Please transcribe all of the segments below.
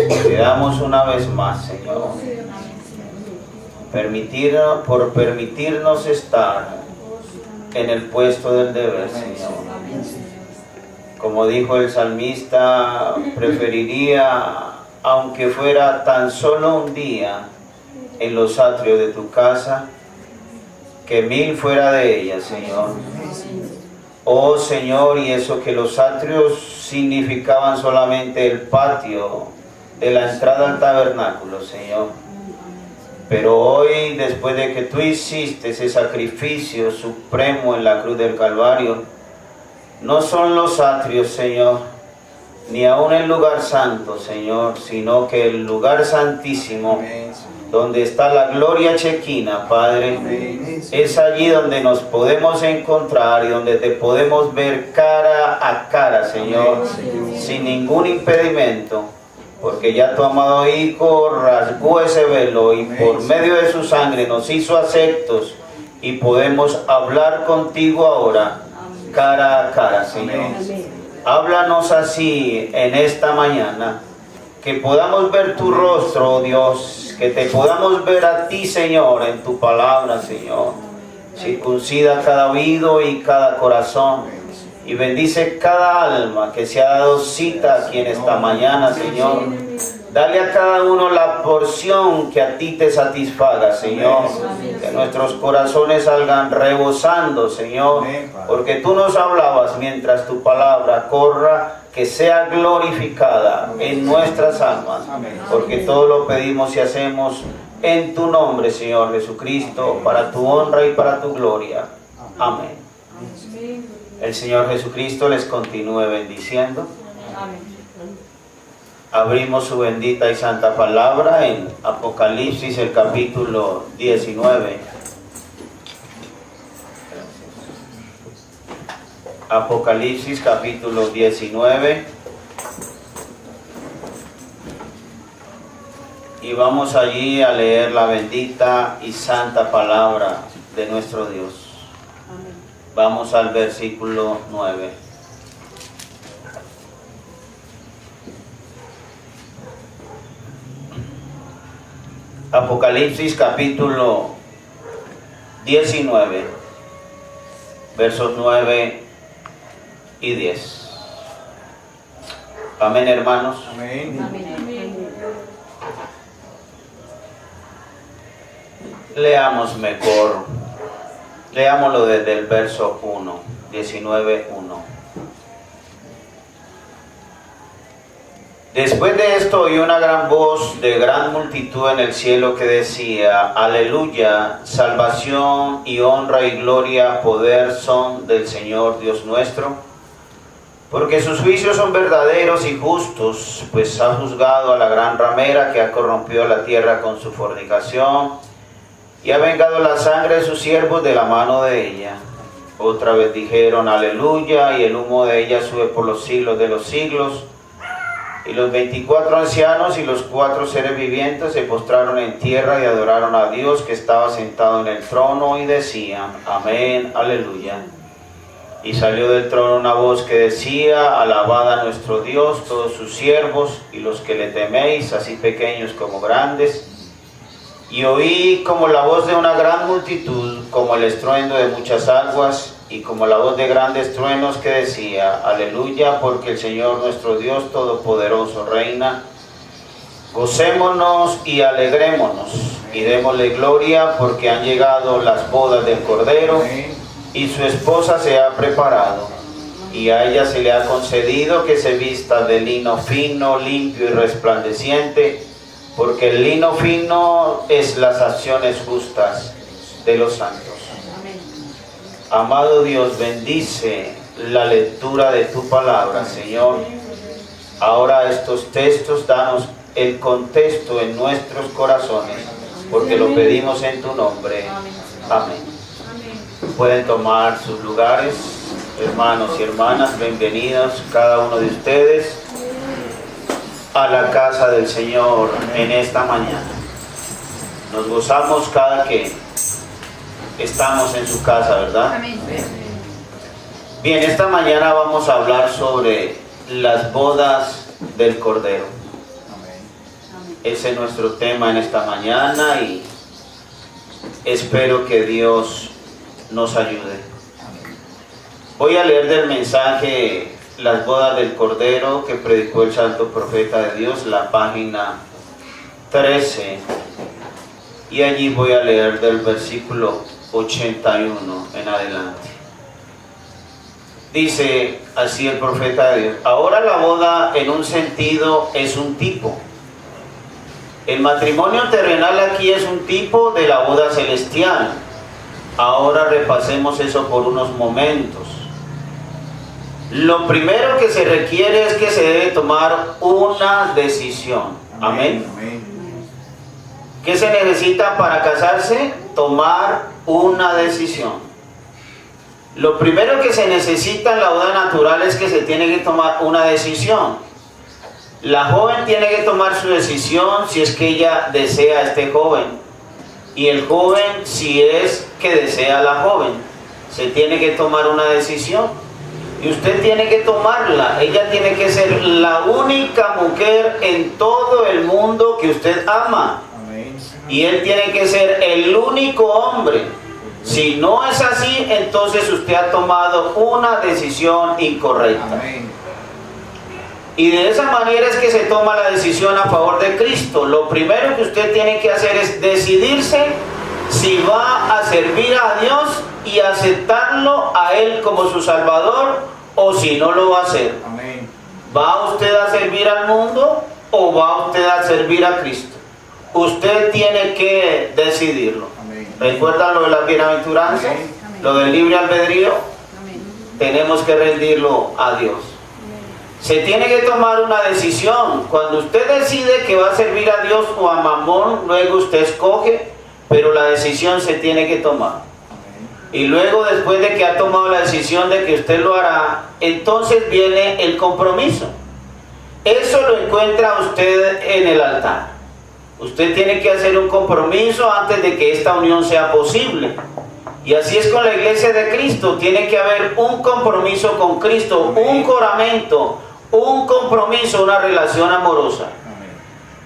Te damos una vez más, Señor, por permitirnos estar en el puesto del deber, Señor. Como dijo el salmista, preferiría, aunque fuera tan solo un día en los atrios de tu casa, que 1000 fuera de ella, Señor. Oh Señor, y eso que los atrios significaban solamente el patio de la entrada al tabernáculo, Señor. Pero hoy, después de que tú hiciste ese sacrificio supremo en la cruz del Calvario, no son los atrios, Señor, ni aún el lugar santo, Señor, sino que el lugar santísimo, donde está la gloria chequina, Padre, es allí donde nos podemos encontrar y donde te podemos ver cara a cara, Señor, sin ningún impedimento, porque ya tu amado Hijo rasgó ese velo y por medio de su sangre nos hizo aceptos y podemos hablar contigo ahora, cara a cara, Señor. Háblanos así en esta mañana, que podamos ver tu rostro, oh Dios, que te podamos ver a ti, Señor, en tu palabra, Señor. Circuncida cada oído y cada corazón, y bendice cada alma que se ha dado cita aquí en esta mañana, Señor. Dale a cada uno la porción que a ti te satisfaga, Señor. Que nuestros corazones salgan rebosando, Señor, porque tú nos hablabas mientras tu palabra corra, que sea glorificada en nuestras almas, porque todo lo pedimos y hacemos en tu nombre, Señor Jesucristo, para tu honra y para tu gloria. Amén. El Señor Jesucristo les continúe bendiciendo. Abrimos su bendita y santa palabra en Apocalipsis, el capítulo 19. Apocalipsis, capítulo 19. Y vamos allí a leer la bendita y santa palabra de nuestro Dios. Vamos al versículo 9. Apocalipsis capítulo 19, versos 9 y 10. Amén, hermanos. Amén. Leamos mejor. Leámoslo desde el verso 1, 19:1. Después de esto oí una gran voz de gran multitud en el cielo que decía: Aleluya, salvación y honra y gloria, poder son del Señor Dios nuestro, porque sus juicios son verdaderos y justos, pues ha juzgado a la gran ramera que ha corrompido a la tierra con su fornicación, y ha vengado la sangre de sus siervos de la mano de ella. Otra vez dijeron: Aleluya, y el humo de ella sube por los siglos de los siglos. Y los 24 ancianos y los 4 seres vivientes se postraron en tierra y adoraron a Dios que estaba sentado en el trono y decían: Amén, aleluya. Y salió del trono una voz que decía: Alabad a nuestro Dios todos sus siervos y los que le teméis, así pequeños como grandes. Y oí como la voz de una gran multitud, como el estruendo de muchas aguas, y como la voz de grandes truenos que decía: Aleluya, porque el Señor nuestro Dios Todopoderoso reina. Gocémonos y alegrémonos, y démosle gloria, porque han llegado las bodas del Cordero, y su esposa se ha preparado. Y a ella se le ha concedido que se vista de lino fino, limpio y resplandeciente, porque el lino fino es las acciones justas de los santos. Amado Dios, bendice la lectura de tu palabra, Señor. Ahora estos textos, danos el contexto en nuestros corazones, porque lo pedimos en tu nombre. Amén. Pueden tomar sus lugares, hermanos y hermanas, bienvenidos cada uno de ustedes a la casa del Señor en esta mañana. Nos gozamos cada que estamos en su casa, ¿verdad? Bien, esta mañana vamos a hablar sobre las bodas del Cordero. Ese es nuestro tema en esta mañana y espero que Dios nos ayude. Voy a leer del mensaje Las bodas del Cordero que predicó el santo profeta de Dios, la página 13, y allí voy a leer del versículo 81 en adelante. Dice así el profeta de Dios: ahora la boda en un sentido es un tipo. El matrimonio terrenal aquí es un tipo de la boda celestial. Ahora repasemos eso por unos momentos. Lo primero que se requiere es que se debe tomar una decisión. Amén. ¿Qué se necesita para casarse? Tomar una decisión. Lo primero que se necesita en la boda natural es que se tiene que tomar una decisión. La joven tiene que tomar su decisión si es que ella desea a este joven. Y el joven si es que desea a la joven. Se tiene que tomar una decisión. Y usted tiene que tomarla. Ella tiene que ser la única mujer en todo el mundo que usted ama. Y él tiene que ser el único hombre. Si no es así, entonces usted ha tomado una decisión incorrecta. Y de esa manera es que se toma la decisión a favor de Cristo. Lo primero que usted tiene que hacer es decidirse si va a servir a Dios y aceptarlo a Él como su Salvador, o si no lo va a hacer. Amén. ¿Va usted a servir al mundo o va usted a servir a Cristo? Usted tiene que decidirlo. Amén. ¿Recuerdan lo de la bienaventuranza? Amén. Lo del libre albedrío. Amén. Tenemos que rendirlo a Dios. Amén. Se tiene que tomar una decisión. Cuando usted decide que va a servir a Dios o a Mamón, luego usted escoge, pero la decisión se tiene que tomar. Y luego, después de que ha tomado la decisión de que usted lo hará, entonces viene el compromiso. Eso lo encuentra usted en el altar. Usted tiene que hacer un compromiso antes de que esta unión sea posible. Y así es con la iglesia de Cristo. Tiene que haber un compromiso con Cristo, un juramento, un compromiso, una relación amorosa.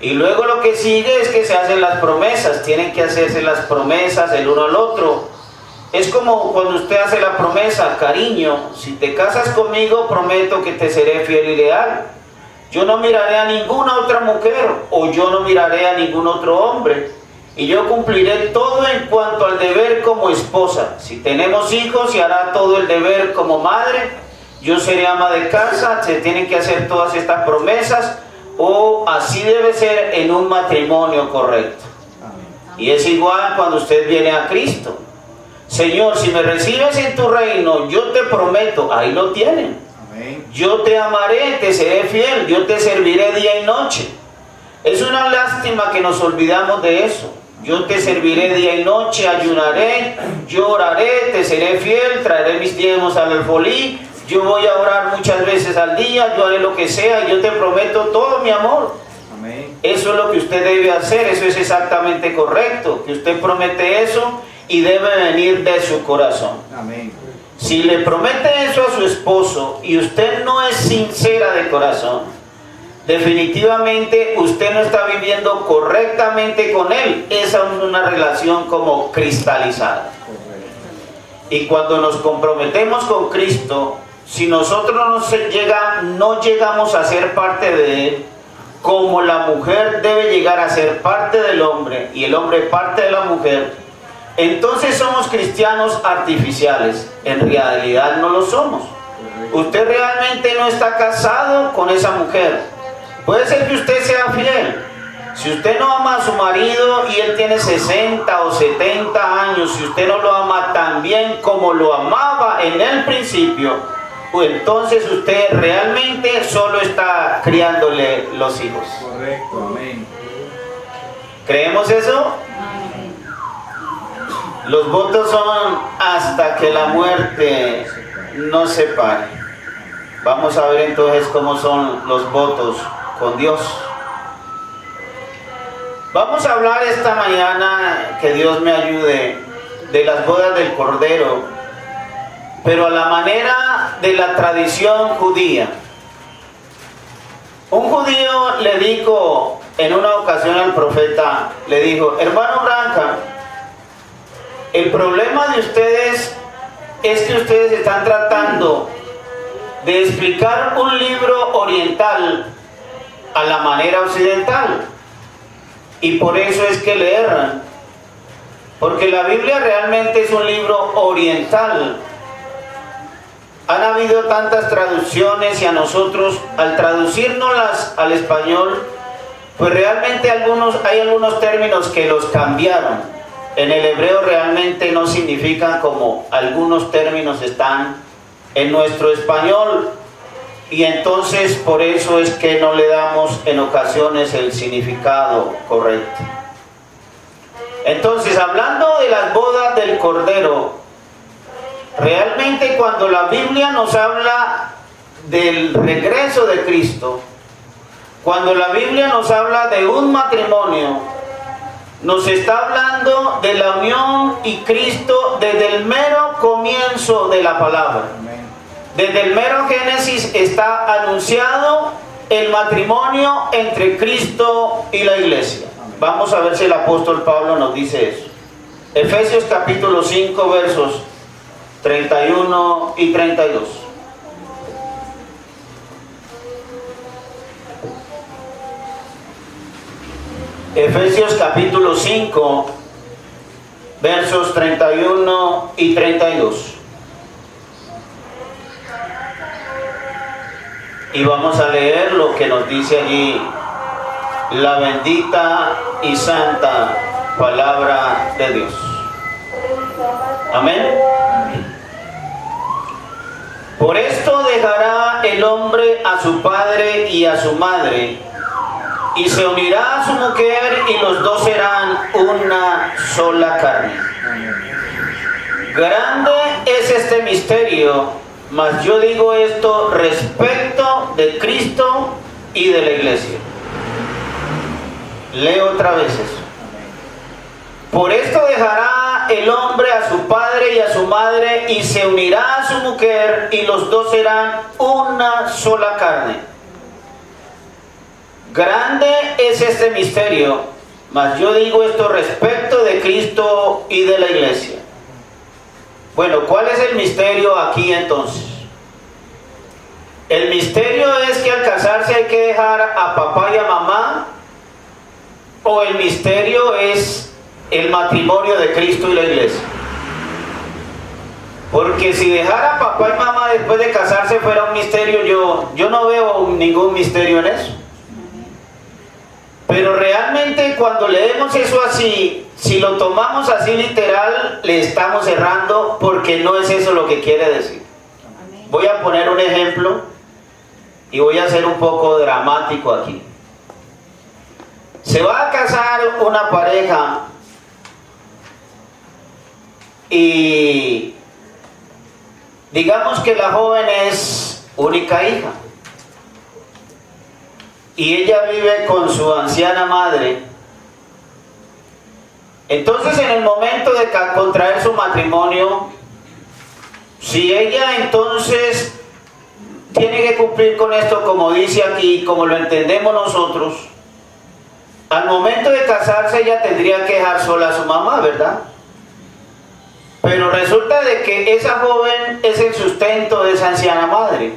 Y luego lo que sigue es que se hacen las promesas. Tienen que hacerse las promesas el uno al otro. Es como cuando usted hace la promesa: cariño, si te casas conmigo, prometo que te seré fiel y leal. Yo no miraré a ninguna otra mujer, o yo no miraré a ningún otro hombre. Y yo cumpliré todo en cuanto al deber como esposa. Si tenemos hijos, se hará todo el deber como madre. Yo seré ama de casa. Se tienen que hacer todas estas promesas, o así debe ser en un matrimonio correcto. Y es igual cuando usted viene a Cristo. Señor, si me recibes en tu reino, yo te prometo, ahí lo tienen. Amén. Yo te amaré, te seré fiel, yo te serviré día y noche. Es una lástima que nos olvidamos de eso. Yo te serviré día y noche, ayunaré, lloraré, te seré fiel, traeré mis diezmos al alfolí, yo voy a orar muchas veces al día, yo haré lo que sea, yo te prometo todo mi amor. Amén. Eso es lo que usted debe hacer, eso es exactamente correcto, que usted promete eso. Y debe venir de su corazón. Amén. Si le promete eso a su esposo y usted no es sincera de corazón, definitivamente usted no está viviendo correctamente con él. Esa es una relación como cristalizada. Y cuando nos comprometemos con Cristo, si nosotros no llegamos a ser parte de él, como la mujer debe llegar a ser parte del hombre y el hombre parte de la mujer, entonces somos cristianos artificiales. En realidad no lo somos. Usted realmente no está casado con esa mujer. Puede ser que usted sea fiel. Si usted no ama a su marido y él tiene 60 o 70 años, si usted no lo ama tan bien como lo amaba en el principio, pues entonces usted realmente solo está criándole los hijos. Correcto, amén. ¿Creemos eso? Los votos son hasta que la muerte nos separe. Vamos a ver entonces cómo son los votos con Dios. Vamos a hablar esta mañana, que Dios me ayude, de las bodas del Cordero, pero a la manera de la tradición judía. Un judío le dijo en una ocasión al profeta, le dijo: hermano Branham, el problema de ustedes es que ustedes están tratando de explicar un libro oriental a la manera occidental, y por eso es que le erran, porque la Biblia realmente es un libro oriental. Han habido tantas traducciones y a nosotros, al traducirnoslas al español, pues realmente hay algunos términos que los cambiaron. En el hebreo realmente no significan como algunos términos están en nuestro español, y entonces por eso es que no le damos en ocasiones el significado correcto. Entonces, hablando de las bodas del Cordero, realmente cuando la Biblia nos habla del regreso de Cristo, cuando la Biblia nos habla de un matrimonio, nos está hablando de la unión y Cristo desde el mero comienzo de la palabra. Desde el mero Génesis está anunciado el matrimonio entre Cristo y la iglesia. Vamos a ver si el apóstol Pablo nos dice eso. Efesios capítulo 5 versos 31 y 32. Efesios capítulo 5 versos 31 y 32. Y vamos a leer lo que nos dice allí la bendita y santa palabra de Dios. Amén. Por esto dejará el hombre a su padre y a su madre, y se unirá a su mujer, y los dos serán una sola carne. Grande es este misterio, mas yo digo esto respecto de Cristo y de la iglesia. Leo otra vez eso. Por esto dejará el hombre a su padre y a su madre, y se unirá a su mujer, y los dos serán una sola carne. Grande es este misterio, mas yo digo esto respecto de Cristo y de la iglesia. Bueno, ¿cuál es el misterio aquí entonces? El misterio es que al casarse hay que dejar a papá y a mamá, o el misterio es el matrimonio de Cristo y la iglesia. Porque si dejar a papá y mamá después de casarse fuera un misterio, yo no veo ningún misterio en eso. Pero realmente cuando leemos eso así, si lo tomamos así literal, le estamos errando, porque no es eso lo que quiere decir. Voy a poner un ejemplo y voy a ser un poco dramático aquí. Se va a casar una pareja y digamos que la joven es única hija y ella vive con su anciana madre. Entonces, en el momento de contraer su matrimonio, si ella entonces tiene que cumplir con esto, como dice aquí, como lo entendemos nosotros, al momento de casarse ella tendría que dejar sola a su mamá, ¿verdad? Pero resulta de que esa joven es el sustento de esa anciana madre.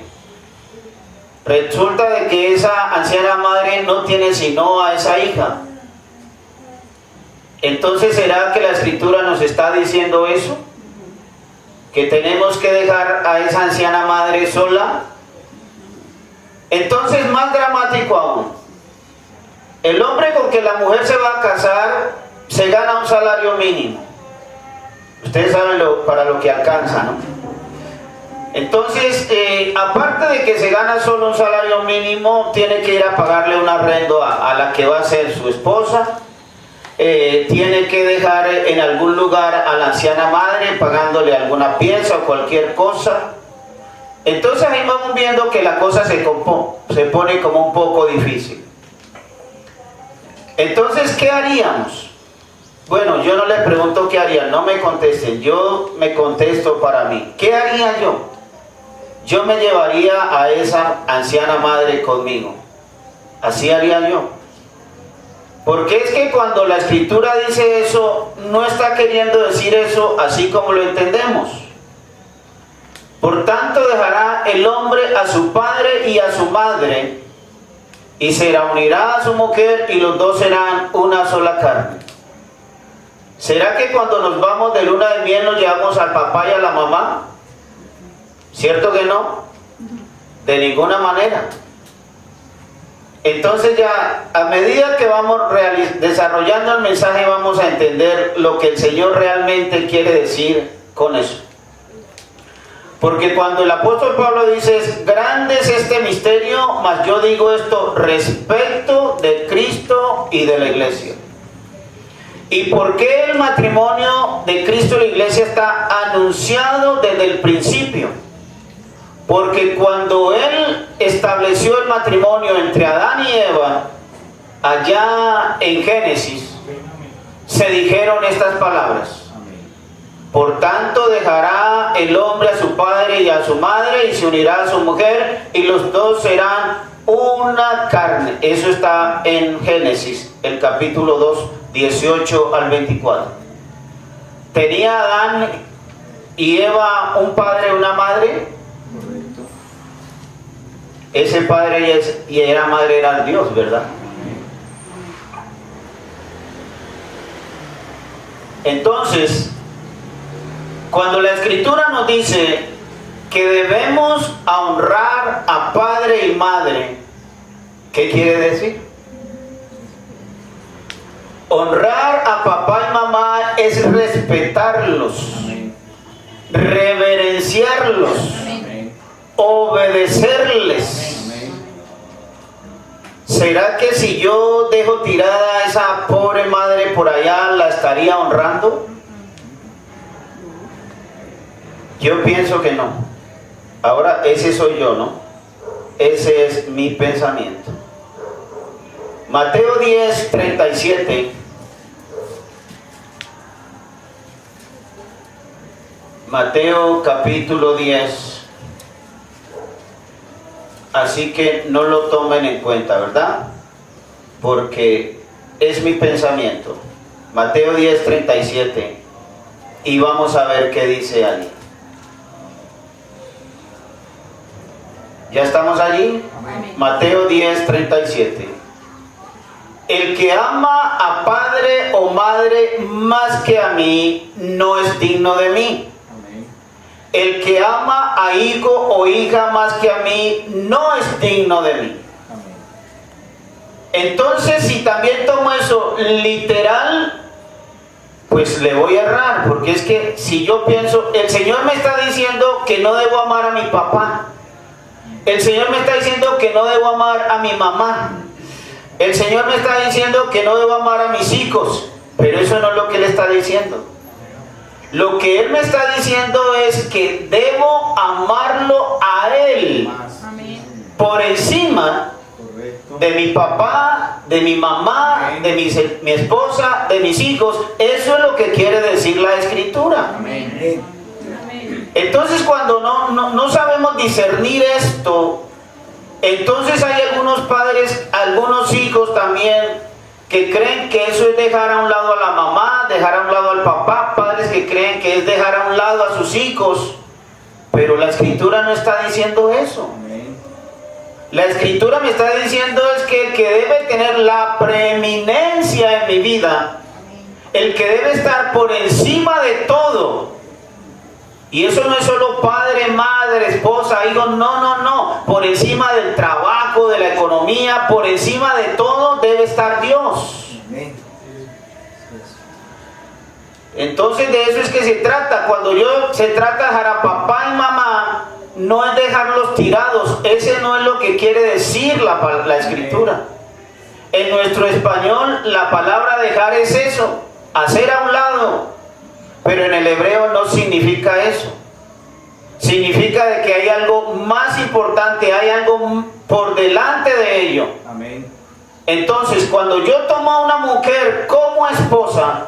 Resulta de que esa anciana madre no tiene sino a esa hija. Entonces, ¿será que la Escritura nos está diciendo eso? ¿Que tenemos que dejar a esa anciana madre sola? Entonces, más dramático aún. El hombre con que la mujer se va a casar se gana un salario mínimo. Ustedes saben para lo que alcanza, ¿no? Entonces, aparte de que se gana solo un salario mínimo, tiene que ir a pagarle un arrendo a la que va a ser su esposa. Tiene que dejar en algún lugar a la anciana madre pagándole alguna pieza o cualquier cosa. Entonces ahí vamos viendo que la cosa se pone como un poco difícil. Entonces, ¿qué haríamos? Bueno, yo no les pregunto qué harían, no me contesten, yo me contesto para mí. ¿Qué haría yo? Yo me llevaría a esa anciana madre conmigo. Así haría yo. Porque es que cuando la Escritura dice eso, no está queriendo decir eso así como lo entendemos. Por tanto, dejará el hombre a su padre y a su madre, y se unirá a su mujer, y los dos serán una sola carne. ¿Será que cuando nos vamos de luna de miel nos llevamos al papá y a la mamá? ¿Cierto que no? De ninguna manera. Entonces ya, a medida que vamos desarrollando el mensaje, vamos a entender lo que el Señor realmente quiere decir con eso. Porque cuando el apóstol Pablo dice, grande es este misterio, mas yo digo esto respecto de Cristo y de la iglesia. ¿Y por qué el matrimonio de Cristo y la iglesia está anunciado desde el principio? Porque cuando Él estableció el matrimonio entre Adán y Eva, allá en Génesis, se dijeron estas palabras. Por tanto, dejará el hombre a su padre y a su madre, y se unirá a su mujer, y los dos serán una carne. Eso está en Génesis, el capítulo 2, 18 al 24. ¿Tenía Adán y Eva un padre y una madre? Ese padre y era madre era Dios, ¿verdad? Entonces, cuando la Escritura nos dice que debemos honrar a padre y madre, ¿qué quiere decir? Honrar a papá y mamá es respetarlos, reverenciarlos, obedecerles. ¿Será que si yo dejo tirada a esa pobre madre por allá, la estaría honrando? Yo pienso que no. Ahora, ese soy yo, ¿no? Ese es mi pensamiento. Mateo 10, 37. Mateo capítulo 10. Así que no lo tomen en cuenta, ¿verdad? Porque es mi pensamiento. Mateo 10, 37. Y vamos a ver qué dice allí. ¿Ya estamos allí? Amén. Mateo 10, 37. El que ama a padre o madre más que a mí, no es digno de mí. El que ama a hijo o hija más que a mí, no es digno de mí. Entonces, si también tomo eso literal, pues le voy a errar, porque es que si yo pienso, el Señor me está diciendo que no debo amar a mi papá, el Señor me está diciendo que no debo amar a mi mamá, el Señor me está diciendo que no debo amar a mis hijos, pero eso no es lo que Él está diciendo. Lo que Él me está diciendo es que debo amarlo a Él por encima de mi papá, de mi mamá, de mi esposa, de mis hijos. Eso es lo que quiere decir la Escritura. Entonces, cuando no sabemos discernir esto, entonces hay algunos padres, algunos hijos también, que creen que eso es dejar a un lado a la mamá, dejar a un lado al papá, padres que creen que es dejar a un lado a sus hijos, pero la Escritura no está diciendo eso. La Escritura me está diciendo es que el que debe tener la preeminencia en mi vida, el que debe estar por encima de todo, y eso no es solo padre, madre, esposa, hijo, no, por encima del trabajo, de la economía, por encima de todo debe estar Dios. Entonces de eso es que se trata. Cuando se trata de dejar a papá y mamá, no es dejarlos tirados. Ese no es lo que quiere decir la Escritura. En nuestro español la palabra dejar es eso, hacer a un lado. Pero en el hebreo no significa eso. Significa de que hay algo más importante, hay algo por delante de ello. Amén. Entonces, cuando yo tomo a una mujer como esposa,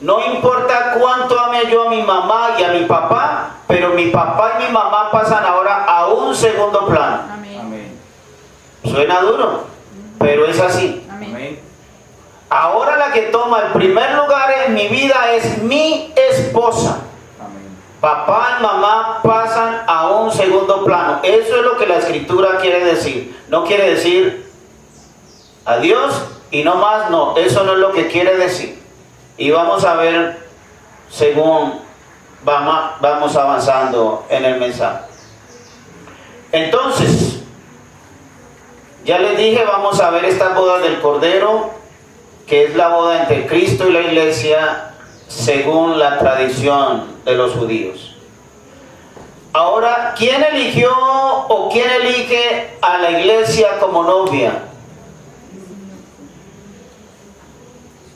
no importa cuánto ame yo a mi mamá y a mi papá, pero mi papá y mi mamá pasan ahora a un segundo plano. Amén. ¿Suena duro? pero es así. Amén. Ahora la que toma el primer lugar en mi vida es mi esposa. Amén. Papá y mamá pasan a un segundo plano. Eso es lo que la escritura quiere decir. No quiere decir adiós y no más, no. Eso no es lo que quiere decir. Y vamos a ver según vamos avanzando en el mensaje. Entonces, ya les dije, vamos a ver estas bodas del Cordero, que es la boda entre Cristo y la iglesia según la tradición de los judíos. Ahora, ¿quién eligió o quién elige a la iglesia como novia?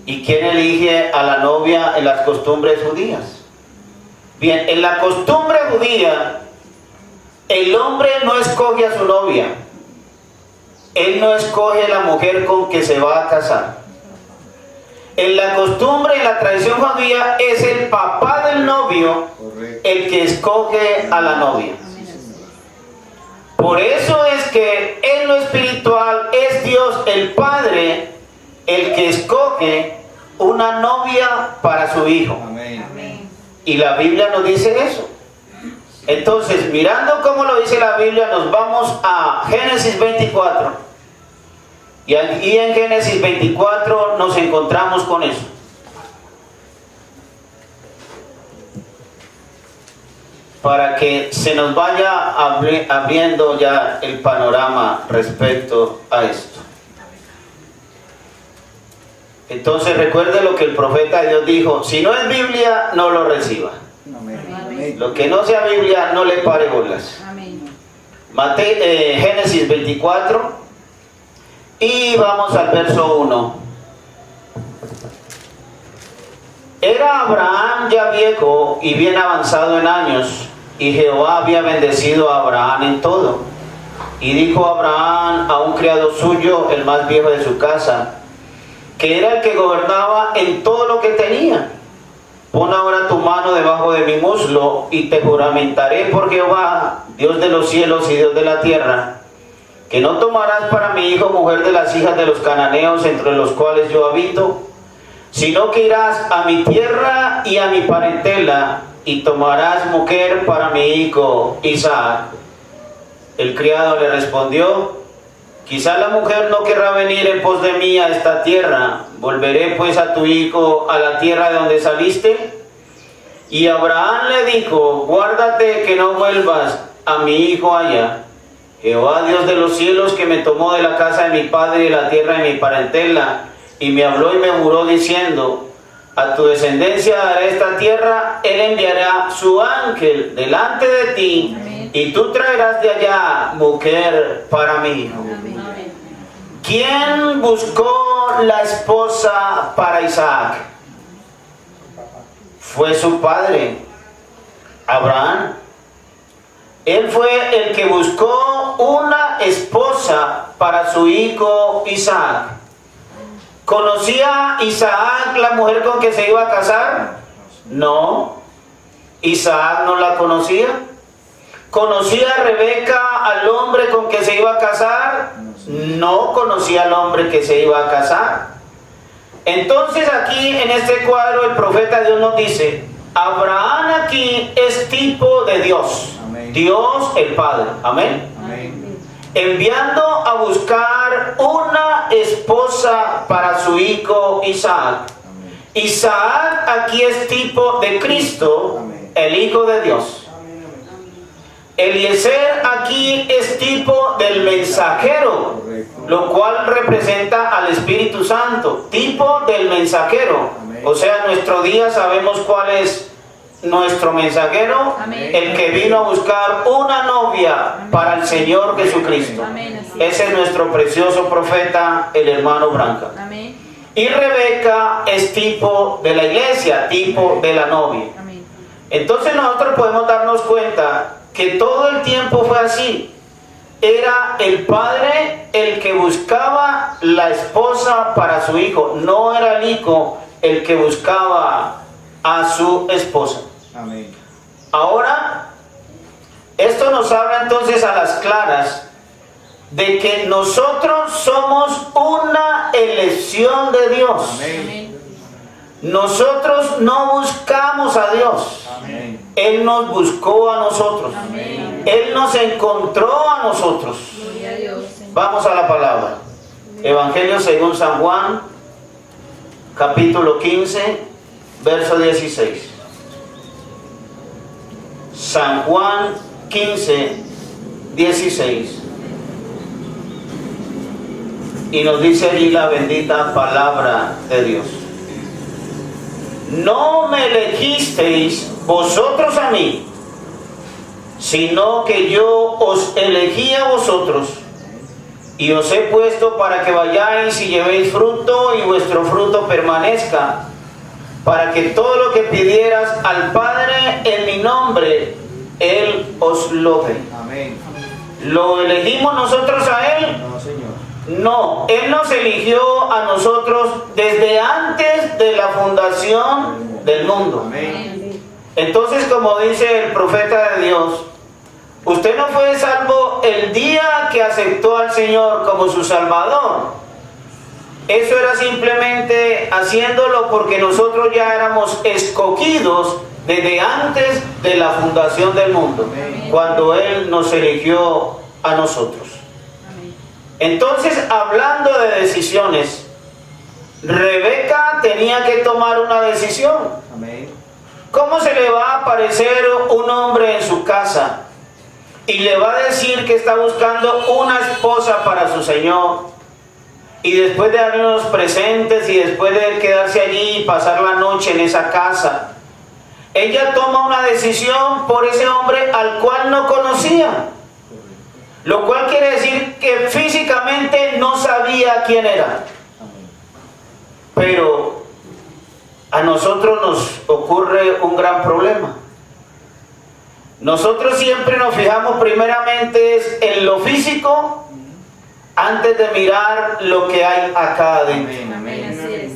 ¿Y quién elige a la novia en las costumbres judías? Bien, en la costumbre judía, el hombre no escoge a su novia. Él no escoge a la mujer con que se va a casar. En la costumbre y la tradición judía es el papá del novio el que escoge a la novia. Por eso es que en lo espiritual es Dios el Padre el que escoge una novia para su hijo. Y la Biblia nos dice eso. Entonces, mirando cómo lo dice la Biblia, nos vamos a Génesis 24. Y en Génesis 24 nos encontramos con eso. Para que se nos vaya abriendo ya el panorama respecto a esto. Entonces recuerde lo que el profeta de Dios dijo: si no es Biblia, no lo reciba. Amén. Lo que no sea Biblia, no le pare bolas. Génesis 24. Y vamos al verso 1. Era Abraham ya viejo y bien avanzado en años, y Jehová había bendecido a Abraham en todo. Y dijo Abraham a un criado suyo, el más viejo de su casa, que era el que gobernaba en todo lo que tenía: pon ahora tu mano debajo de mi muslo, y te juramentaré por Jehová, Dios de los cielos y Dios de la tierra, que no tomarás para mi hijo mujer de las hijas de los cananeos entre los cuales yo habito, sino que irás a mi tierra y a mi parentela, y tomarás mujer para mi hijo Isaac. El criado le respondió: quizá la mujer no querrá venir en pos de mí a esta tierra. ¿Volveré pues a tu hijo a la tierra de donde saliste? Y Abraham le dijo: guárdate que no vuelvas a mi hijo allá. Jehová Dios de los cielos, que me tomó de la casa de mi padre y de la tierra de mi parentela, y me habló y me juró diciendo: a tu descendencia daré esta tierra, él enviará su ángel delante de ti, amén, y tú traerás de allá mujer para mi hijo. Amén. ¿Quién buscó la esposa para Isaac? Fue su padre, Abraham. Él fue el que buscó una esposa para su hijo Isaac. ¿Conocía Isaac la mujer con que se iba a casar? No. Isaac no la conocía. ¿Conocía a Rebeca al hombre con que se iba a casar? No conocía al hombre que se iba a casar. Entonces aquí en este cuadro el profeta de Dios nos dice: Abraham aquí es tipo de Dios. Amén. Dios el Padre. Amén. Amén. Enviando a buscar una esposa para su hijo Isaac. Amén. Isaac aquí es tipo de Cristo. Amén. El Hijo de Dios. Amén. Eliezer aquí es tipo del mensajero. Correcto. Lo cual representa al Espíritu Santo, tipo del mensajero. Amén. O sea, en nuestro día sabemos cuál es nuestro mensajero. Amén. El que vino a buscar una novia. Amén. Para el Señor Jesucristo. Amén. Ese es nuestro precioso profeta, el hermano Branca. Amén. Y Rebeca es tipo de la iglesia, tipo Amén. De la novia. Amén. Entonces nosotros podemos darnos cuenta que todo el tiempo fue así. Era el padre el que buscaba la esposa para su hijo, no era el hijo el que buscaba a su esposa. Amén. Ahora, esto nos habla entonces a las claras de que nosotros somos una elección de Dios. Amén. Nosotros no buscamos a Dios. Amén. Él nos buscó a nosotros. Amén. Él nos encontró a nosotros. Gloria a Dios. Vamos a la palabra. Evangelio según San Juan, capítulo 15, verso 16. San Juan 15, 16. Y nos dice allí la bendita palabra de Dios. No me elegisteis vosotros a mí, sino que yo os elegí a vosotros, y os he puesto para que vayáis y llevéis fruto, y vuestro fruto permanezca, para que todo lo que pidieras al Padre en mi nombre, Él os lo dé. Amén. ¿Lo elegimos nosotros a Él? No, Señor. No, Él nos eligió a nosotros desde antes de la fundación del mundo. Amén. Entonces, como dice el profeta de Dios, usted no fue salvo el día que aceptó al Señor como su Salvador. Eso era simplemente haciéndolo porque nosotros ya éramos escogidos desde antes de la fundación del mundo, cuando Él nos eligió a nosotros. Entonces, hablando de decisiones, Rebeca tenía que tomar una decisión. Amén. ¿Cómo se le va a aparecer un hombre en su casa y le va a decir que está buscando una esposa para su señor? Y después de darle unos presentes y después de quedarse allí y pasar la noche en esa casa, ella toma una decisión por ese hombre al cual no conocía. Lo cual quiere decir que físicamente no sabía quién era. Pero a nosotros nos ocurre un gran problema. Nosotros siempre nos fijamos primeramente en lo físico antes de mirar lo que hay acá adentro. Amén. Así es.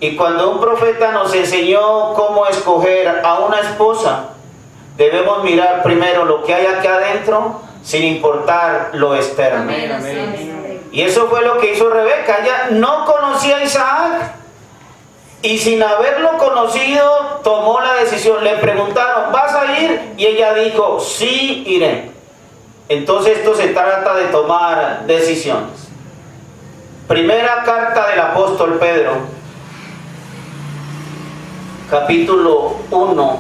Y cuando un profeta nos enseñó cómo escoger a una esposa, debemos mirar primero lo que hay acá adentro, sin importar lo externo. Amén. Así es. Y eso fue lo que hizo Rebeca. Ella no conocía a Isaac y sin haberlo conocido tomó la decisión. Le preguntaron, ¿vas a ir? Y ella dijo, sí, iré. Entonces esto se trata de tomar decisiones. Primera carta del apóstol Pedro, capítulo 1,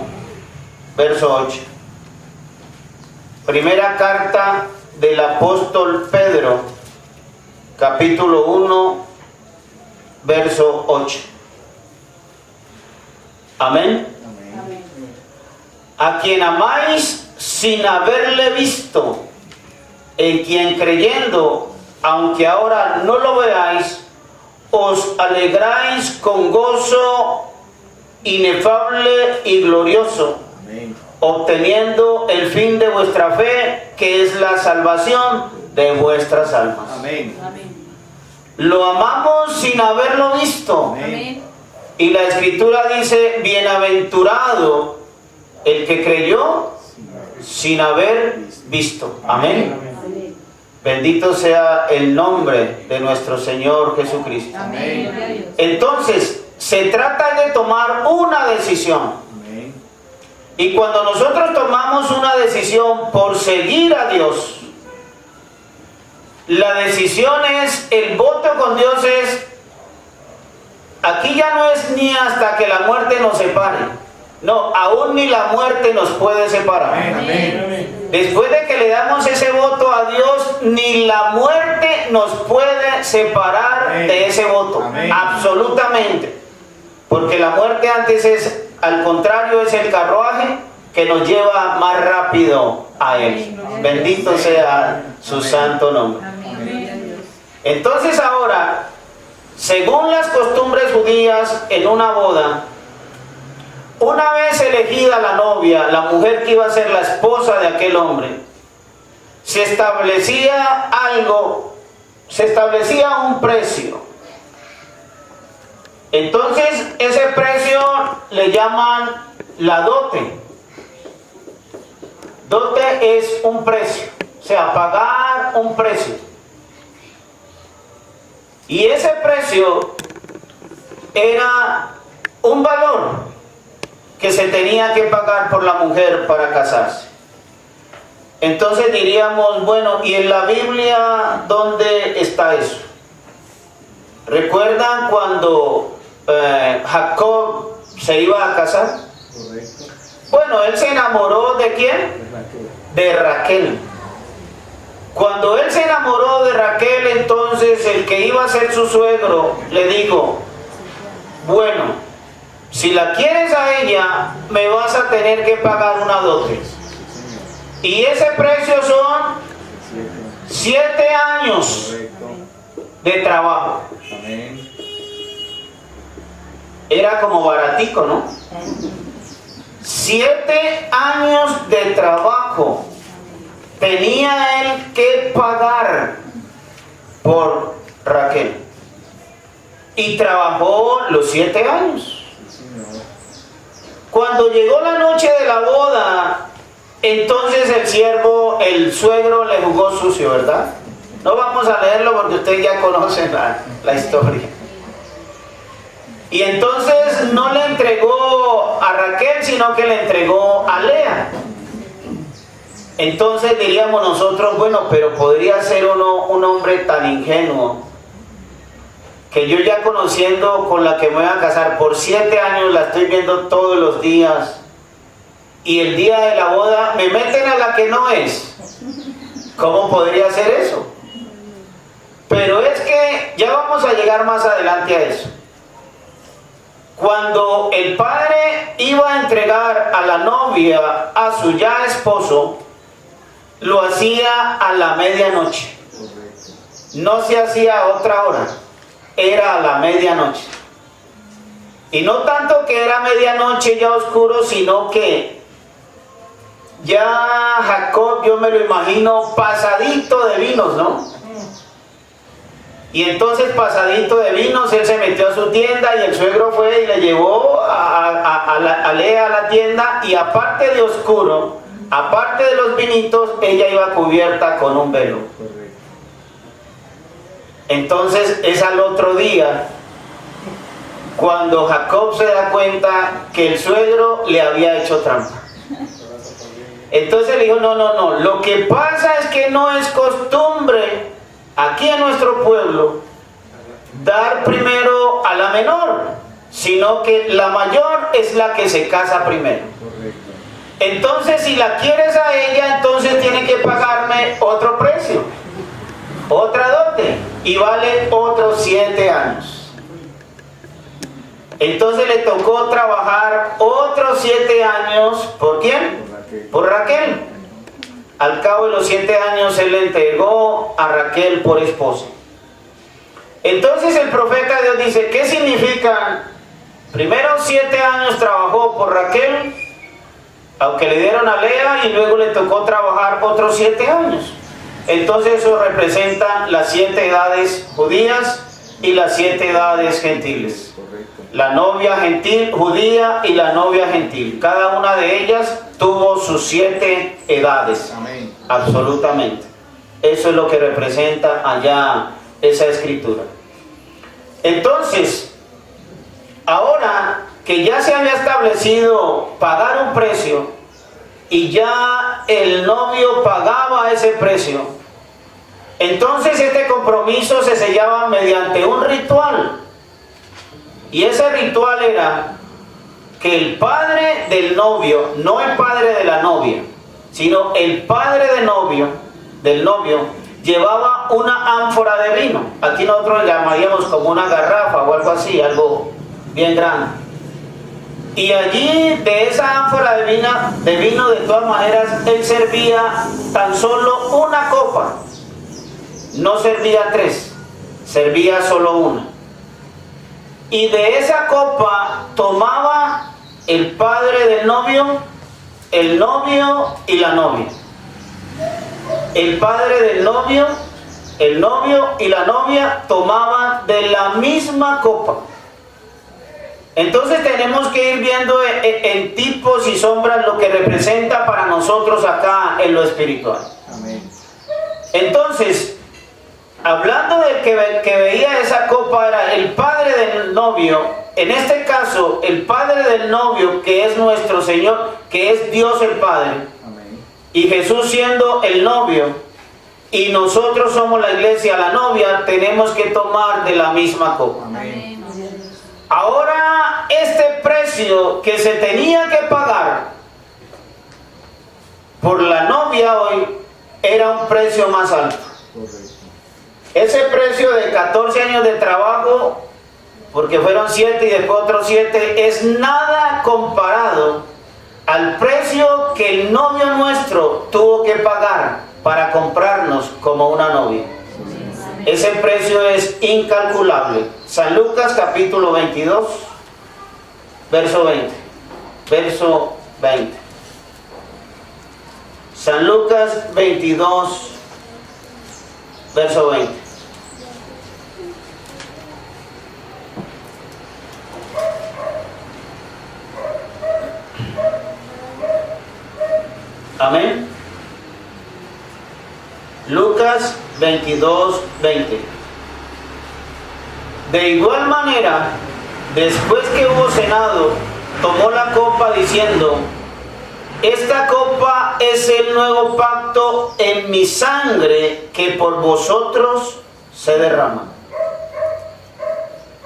verso 8. Primera carta del apóstol Pedro, capítulo 1, verso 8. Amén. Amén. A quien amáis sin haberle visto, en quien creyendo, aunque ahora no lo veáis, os alegráis con gozo inefable y glorioso, Amén. obteniendo el fin de vuestra fe, que es la salvación de vuestras almas. Amén. Amén. Lo amamos sin haberlo visto. Amén. Y la Escritura dice, bienaventurado el que creyó sin haber visto. Amén. Amén. Bendito sea el nombre de nuestro Señor Jesucristo. Amén. Gloria a Dios. Entonces, se trata de tomar una decisión. Amén. Y cuando nosotros tomamos una decisión por seguir a Dios, la decisión es, el voto con Dios es, aquí ya no es ni hasta que la muerte nos separe. No, aún ni la muerte nos puede separar. Amén. Después de que le damos ese voto a Dios, ni la muerte nos puede separar de ese voto. Amén. Absolutamente. Porque la muerte antes es, al contrario, es el carruaje que nos lleva más rápido a Él. Bendito sea su santo nombre. Amén. Gloria a Dios. Entonces ahora, según las costumbres judías en una boda, una vez elegida la novia, la mujer que iba a ser la esposa de aquel hombre, se establecía algo, se establecía un precio. Entonces ese precio le llaman la dote. Dote es un precio, o sea, pagar un precio. Y ese precio era un valor que se tenía que pagar por la mujer para casarse. Entonces diríamos, bueno, ¿y en la Biblia dónde está eso? ¿Recuerdan cuando Jacob se iba a casar? Correcto. Bueno, él se enamoró ¿de quién? De Raquel. Cuando él se enamoró de Raquel, entonces el que iba a ser su suegro le dijo, bueno, si la quieres a ella, me vas a tener que pagar una dote. Y ese precio son 7 años Correcto. de trabajo. Amén. Era como baratico, ¿no? 7 años de trabajo tenía él que pagar por Raquel. Y trabajó los 7 años. Sí, Señor. Cuando llegó la noche de la boda, entonces el suegro le jugó sucio, ¿verdad? No vamos a leerlo porque ustedes ya conocen la historia. Y entonces no le entregó a Raquel, sino que le entregó a Lea. Entonces diríamos nosotros, bueno, pero podría ser un hombre tan ingenuo que yo ya conociendo con la que me voy a casar por 7 años, la estoy viendo todos los días, y el día de la boda me meten a la que no es. ¿Cómo podría ser eso? Pero es que ya vamos a llegar más adelante a eso. Cuando el padre iba a entregar a la novia a su ya esposo, lo hacía a la medianoche. Correcto. No se hacía a otra hora, era a la medianoche. Y no tanto que era medianoche ya oscuro, sino que ya Jacob, yo me lo imagino pasadito de vinos, ¿no? Y entonces pasadito de vinos, él se metió a su tienda y el suegro fue y le llevó a Lea a la tienda, y aparte de oscuro, aparte de los vinitos, ella iba cubierta con un velo. Correcto. Entonces es al otro día cuando Jacob se da cuenta que el suegro le había hecho trampa. Entonces le dijo, no, lo que pasa es que no es costumbre aquí en nuestro pueblo dar primero a la menor, sino que la mayor es la que se casa primero. Correcto. Entonces si la quieres a ella, entonces tiene que pagarme otro precio, otra dote, y vale otros 7 años. Entonces le tocó trabajar otros 7 años, ¿por quién? Por Raquel. Al cabo de los 7 años él le entregó a Raquel por esposa. Entonces el profeta de Dios dice, ¿qué significa? Primero 7 años trabajó por Raquel, aunque le dieron a Lea, y luego le tocó trabajar otros 7 años. Entonces eso representa las 7 edades judías y las 7 edades gentiles. Correcto. La novia gentil judía y la novia gentil. Cada una de ellas tuvo sus 7 edades. Amén. Absolutamente. Eso es lo que representa allá esa escritura. Entonces, ahora que ya se había establecido pagar un precio y ya el novio pagaba ese precio, entonces este compromiso se sellaba mediante un ritual. Y ese ritual era que el padre del novio, no el padre de la novia, sino el padre del novio, llevaba una ánfora de vino. Aquí nosotros le llamaríamos como una garrafa o algo así, algo bien grande. Y allí de esa ánfora de vino, de todas maneras, él servía tan solo una copa. No servía 3, servía solo una. Y de esa copa tomaba el padre del novio, el novio y la novia. El padre del novio, el novio y la novia tomaban de la misma copa. Entonces tenemos que ir viendo en tipos y sombras lo que representa para nosotros acá en lo espiritual. Amén. Entonces, hablando del que veía esa copa era el padre del novio, en este caso el padre del novio, que es nuestro Señor, que es Dios el Padre, Amén. y Jesús siendo el novio, y nosotros somos la iglesia, la novia, tenemos que tomar de la misma copa. Amén. Ahora, este precio que se tenía que pagar por la novia hoy era un precio más alto. Correcto. Ese precio de 14 años de trabajo, porque fueron 7 y después otros 7, es nada comparado al precio que el novio nuestro tuvo que pagar para comprarnos como una novia. Ese precio es incalculable. San Lucas capítulo 22, verso 20. Verso 20. San Lucas 22, verso 20. Amén. Lucas 22, 20. De igual manera, después que hubo cenado, tomó la copa diciendo: esta copa es el nuevo pacto en mi sangre que por vosotros se derrama.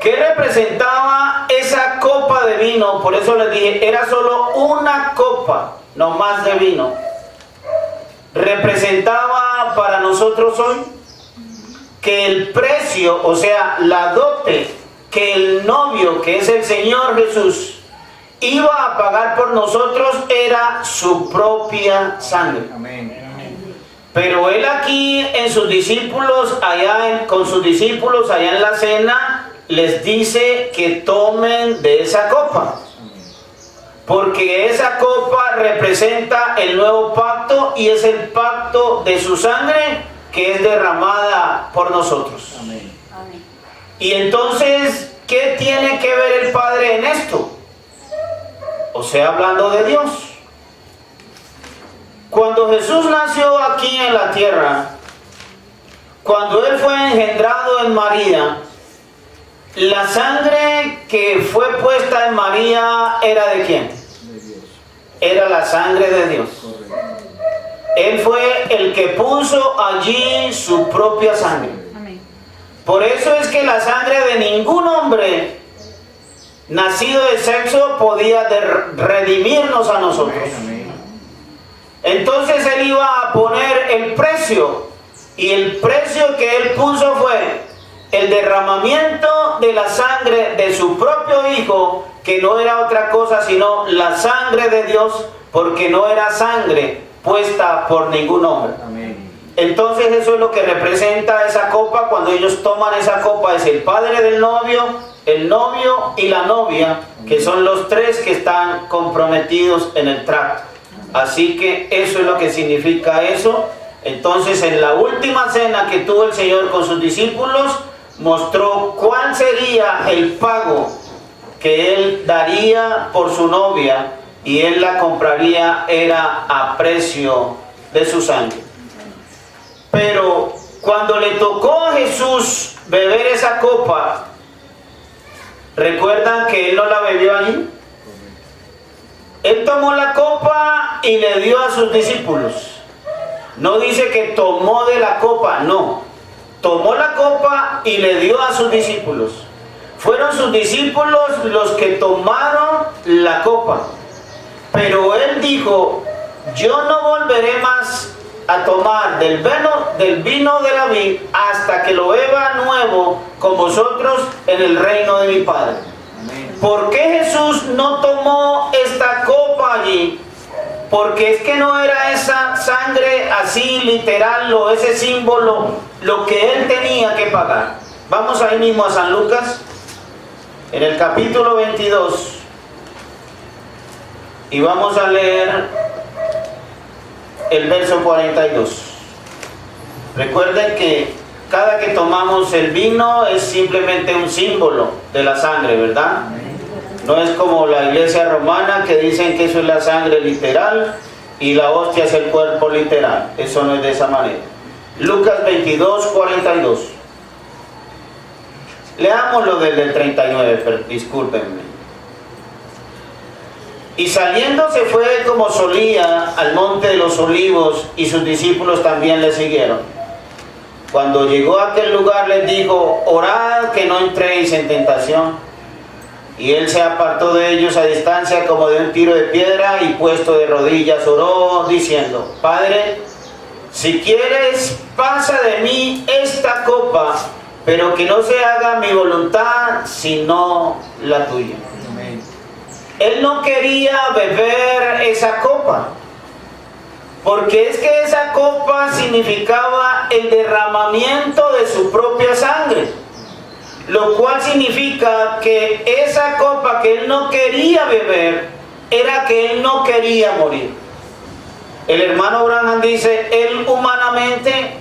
¿Qué representaba esa copa de vino? Por eso les dije, era solo una copa, no más de vino. Representaba para nosotros hoy que el precio, o sea, la dote que el novio, que es el Señor Jesús, iba a pagar por nosotros era su propia sangre. Amén. Pero él aquí en sus discípulos, con sus discípulos allá en la cena, les dice que tomen de esa copa. Porque esa copa representa el nuevo pacto y es el pacto de su sangre que es derramada por nosotros. Amén. Amén. Y entonces, ¿qué tiene que ver el Padre en esto? O sea, hablando de Dios. Cuando Jesús nació aquí en la tierra, cuando Él fue engendrado en María, la sangre que fue puesta en María era ¿de quién? De Dios. Era la sangre de Dios. Correcto. Él fue el que puso allí su propia sangre. Amén. Por eso es que la sangre de ningún hombre nacido de sexo podía redimirnos a nosotros. Amén. Entonces Él iba a poner el precio, y el precio que Él puso fue el derramamiento de la sangre de su propio Hijo, que no era otra cosa sino la sangre de Dios, porque no era sangre puesta por ningún hombre. Amén. Entonces eso es lo que representa esa copa. Cuando ellos toman esa copa, es el padre del novio, el novio y la novia, que son los tres que están comprometidos en el trato. Así que eso es lo que significa eso. Entonces, en la última cena que tuvo el Señor con sus discípulos, mostró cuál sería el pago que Él daría por su novia, y Él la compraría, era a precio de su sangre. Pero cuando le tocó a Jesús beber esa copa, ¿recuerdan que Él no la bebió allí? Él tomó la copa y le dio a sus discípulos. No dice que tomó de la copa, no. Tomó la copa y le dio a sus discípulos. Fueron sus discípulos los que tomaron la copa. Pero Él dijo: yo no volveré más a tomar del vino de la vid hasta que lo beba nuevo con vosotros en el reino de mi Padre. Amén. ¿Por qué Jesús no tomó esta copa allí? Porque es que no era esa sangre así literal o ese símbolo lo que Él tenía que pagar. Vamos ahí mismo a San Lucas, en el capítulo 22, y vamos a leer el verso 42. Recuerden que cada que tomamos el vino es simplemente un símbolo de la sangre, ¿verdad? No es como la iglesia romana, que dicen que eso es la sangre literal y la hostia es el cuerpo literal. Eso no es de esa manera. Lucas 22, 42. Leamos lo del 39, pero discúlpenme. Y saliendo se fue como solía al monte de los olivos, y sus discípulos también le siguieron. Cuando llegó a aquel lugar les dijo: orad que no entréis en tentación. Y él se apartó de ellos a distancia como de un tiro de piedra, y puesto de rodillas oró diciendo: Padre, si quieres, pasa de mí esta copa, pero que no se haga mi voluntad sino la tuya. Amén. Él no quería beber esa copa, porque es que esa copa significaba el derramamiento de su propia sangre, lo cual significa que esa copa que él no quería beber era que él no quería morir. El hermano Branham dice, él humanamente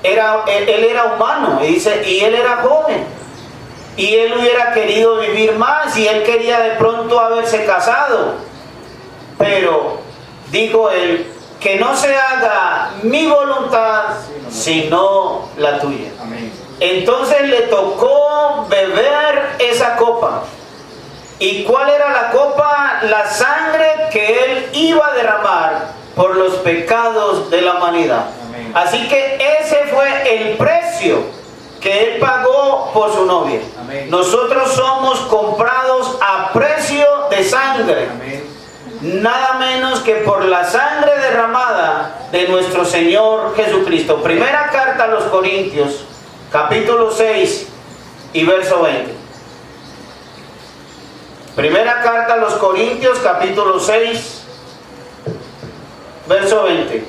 él era humano, y dice, y él era joven. Y él hubiera querido vivir más, y él quería de pronto haberse casado. Pero, dijo él, que no se haga mi voluntad, sino la tuya. Amén. Entonces le tocó beber esa copa. ¿Y cuál era la copa? La sangre que él iba a derramar por los pecados de la humanidad. Amén. Así que ese fue el precio que él pagó por su novia. Amén. Nosotros somos comprados a precio de sangre, Amén. nada menos que por la sangre derramada de nuestro Señor Jesucristo. Primera carta a los Corintios, capítulo 6 y verso 20. Primera carta a los Corintios, capítulo 6, verso 20.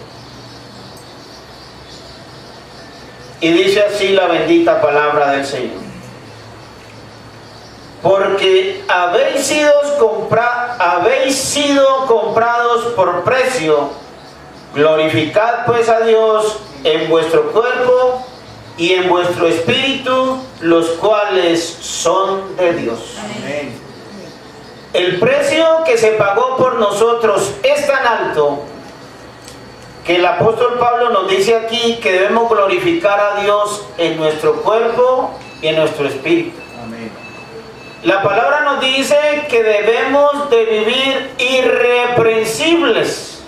Y dice así la bendita palabra del Señor: porque habéis sido comprados por precio, glorificad pues a Dios en vuestro cuerpo y en vuestro espíritu, los cuales son de Dios. Amén. El precio que se pagó por nosotros es tan alto que el apóstol Pablo nos dice aquí que debemos glorificar a Dios en nuestro cuerpo y en nuestro espíritu. Amén. La palabra nos dice que debemos de vivir irreprensibles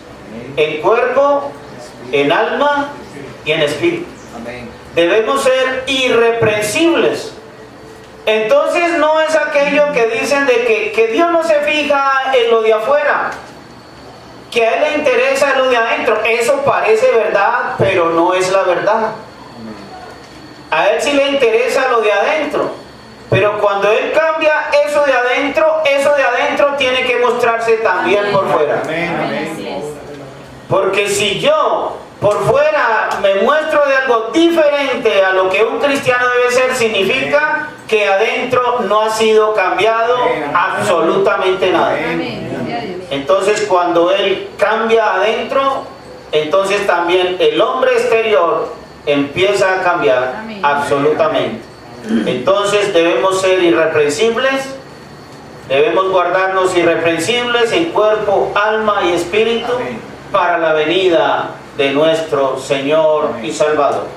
en cuerpo, en alma y en espíritu. Amén. Debemos ser irreprensibles. Entonces no es aquello que dicen de que Dios no se fija en lo de afuera, que a él le interesa lo de adentro. Eso parece verdad, pero no es la verdad. A él sí le interesa lo de adentro, pero cuando él cambia eso de adentro tiene que mostrarse también por fuera. Amén. Amén. Así es. Porque si yo por fuera me muestro de algo diferente a lo que un cristiano debe ser, significa que adentro no ha sido cambiado absolutamente nada. Amén. Gloria a Dios. Entonces cuando él cambia adentro, entonces también el hombre exterior empieza a cambiar. Amén. Absolutamente. Entonces debemos ser irreprensibles, debemos guardarnos irreprensibles en cuerpo, alma y espíritu. Amén. Para la venida de nuestro Señor y Salvador,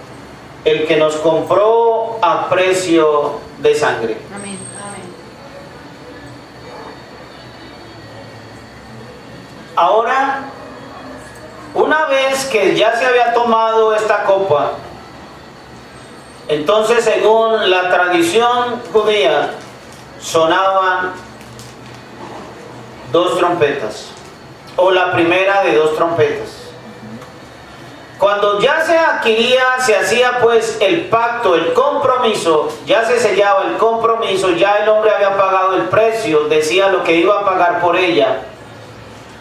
el que nos compró a precio de sangre. Amén. Ahora, una vez que ya se había tomado esta copa, entonces según la tradición judía sonaban dos trompetas, o la primera de dos trompetas. Cuando ya se adquiría, se hacía pues el pacto, el compromiso, ya se sellaba el compromiso, ya el hombre había pagado el precio, decía lo que iba a pagar por ella.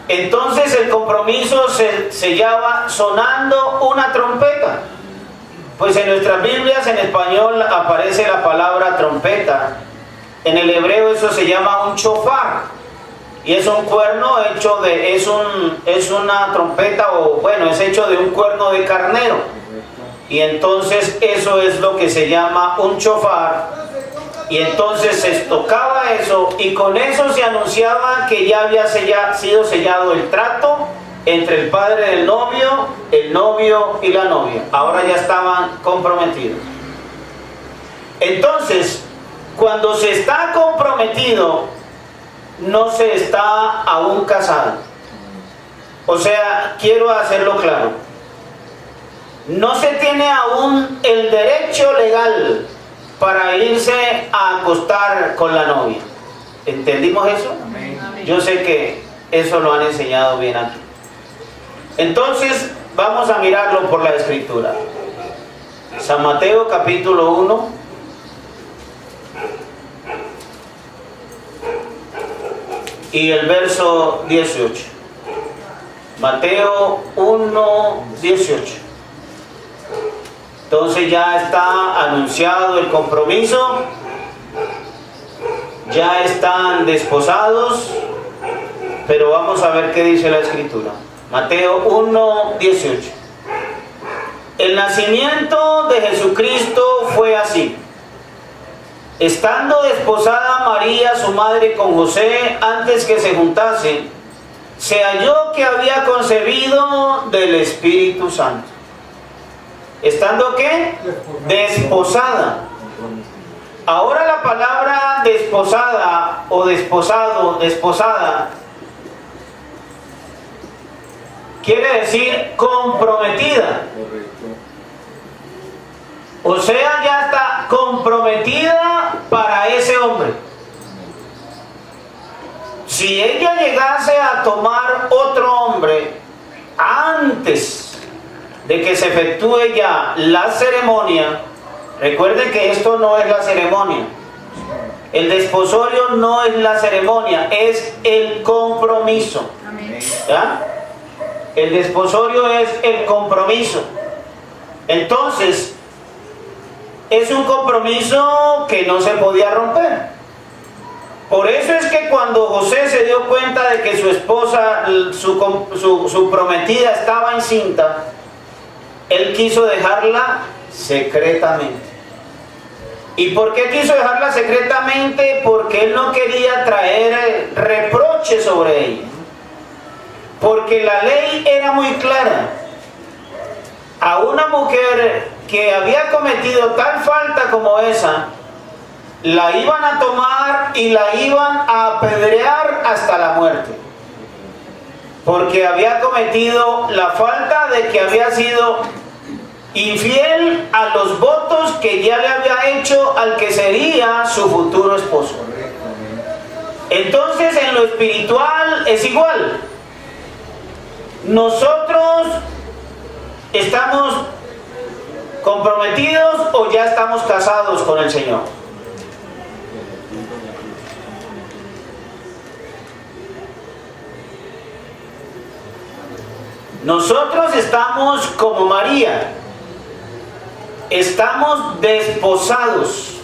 Entonces el compromiso se sellaba sonando una trompeta. Pues en nuestras Biblias en español aparece la palabra trompeta. En el hebreo eso se llama un shofar. Y es un cuerno hecho de, es una trompeta, o bueno, es hecho de un cuerno de carnero. Y entonces eso es lo que se llama un shofar. Y entonces se tocaba eso, y con eso se anunciaba que ya había sido sellado el trato entre el padre del novio, el novio y la novia. Ahora ya estaban comprometidos. Entonces, cuando se está comprometido, no se está aún casado. O sea, quiero hacerlo claro. No se tiene aún el derecho legal para irse a acostar con la novia. ¿Entendimos eso? Amén. Yo sé que eso lo han enseñado bien aquí. Entonces, vamos a mirarlo por la Escritura. San Mateo capítulo 1. Y el verso 18. Mateo 1, 18. Entonces ya está anunciado el compromiso. Ya están desposados. Pero vamos a ver qué dice la Escritura. Mateo 1, 18. El nacimiento de Jesucristo fue así. Estando desposada María, su madre, con José, antes que se juntasen, se halló que había concebido del Espíritu Santo. ¿Estando qué? Desposada. Ahora la palabra desposada o desposado, desposada, quiere decir comprometida. Correcto. O sea, ya está comprometida para ese hombre. Si ella llegase a tomar otro hombre antes de que se efectúe ya la ceremonia, recuerde que esto no es la ceremonia. El desposorio no es la ceremonia, es el compromiso. Amén. ¿Ya? El desposorio es el compromiso. Entonces, es un compromiso que no se podía romper. Por eso es que cuando José se dio cuenta de que su esposa, su prometida estaba encinta, él quiso dejarla secretamente. ¿Y por qué quiso dejarla secretamente? Porque él no quería traer reproche sobre ella. Porque la ley era muy clara. A una mujer que había cometido tal falta como esa, la iban a tomar y la iban a apedrear hasta la muerte. Porque había cometido la falta de que había sido infiel a los votos que ya le había hecho al que sería su futuro esposo. Correcto. Amén. Entonces, en lo espiritual es igual. Nosotros estamos comprometidos o ya estamos casados con el Señor. Nosotros estamos como María. Estamos desposados.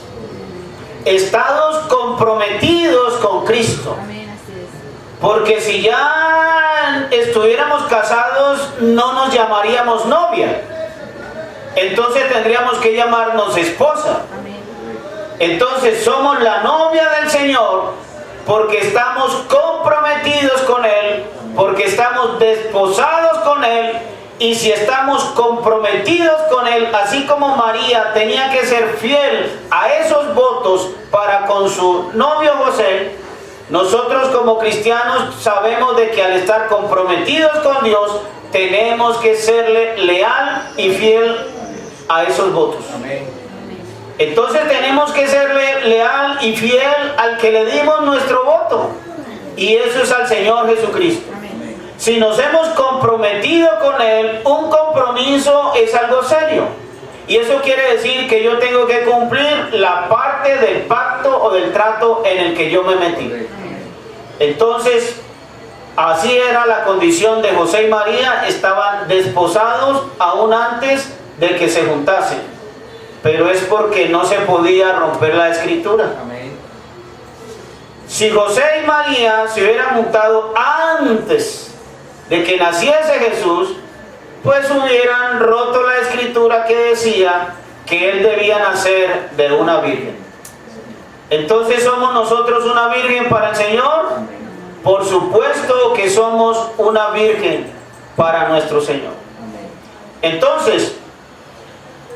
Estamos comprometidos con Cristo. Amén, así es. Porque si ya estuviéramos casados, no nos llamaríamos novia. Entonces tendríamos que llamarnos esposa. Amén. Entonces somos la novia del Señor porque estamos comprometidos con Él, porque estamos desposados con Él. Y si estamos comprometidos con Él, así como María tenía que ser fiel a esos votos para con su novio José, nosotros como cristianos sabemos de que al estar comprometidos con Dios, tenemos que serle leal y fiel a esos votos. Amén. Entonces tenemos que serle leal y fiel al que le dimos nuestro voto. Y eso es al Señor Jesucristo. Si nos hemos comprometido con Él, un compromiso es algo serio. Y eso quiere decir que yo tengo que cumplir la parte del pacto o del trato en el que yo me metí. Entonces, así era la condición de José y María. Estaban desposados aún antes de que se juntasen. Pero es porque no se podía romper la escritura. Amén. Si José y María se hubieran juntado antes de que naciese Jesús, pues hubieran roto la escritura que decía que él debía nacer de una virgen. Entonces, ¿somos nosotros una virgen para el Señor? Por supuesto que somos una virgen para nuestro Señor. Amén. Entonces,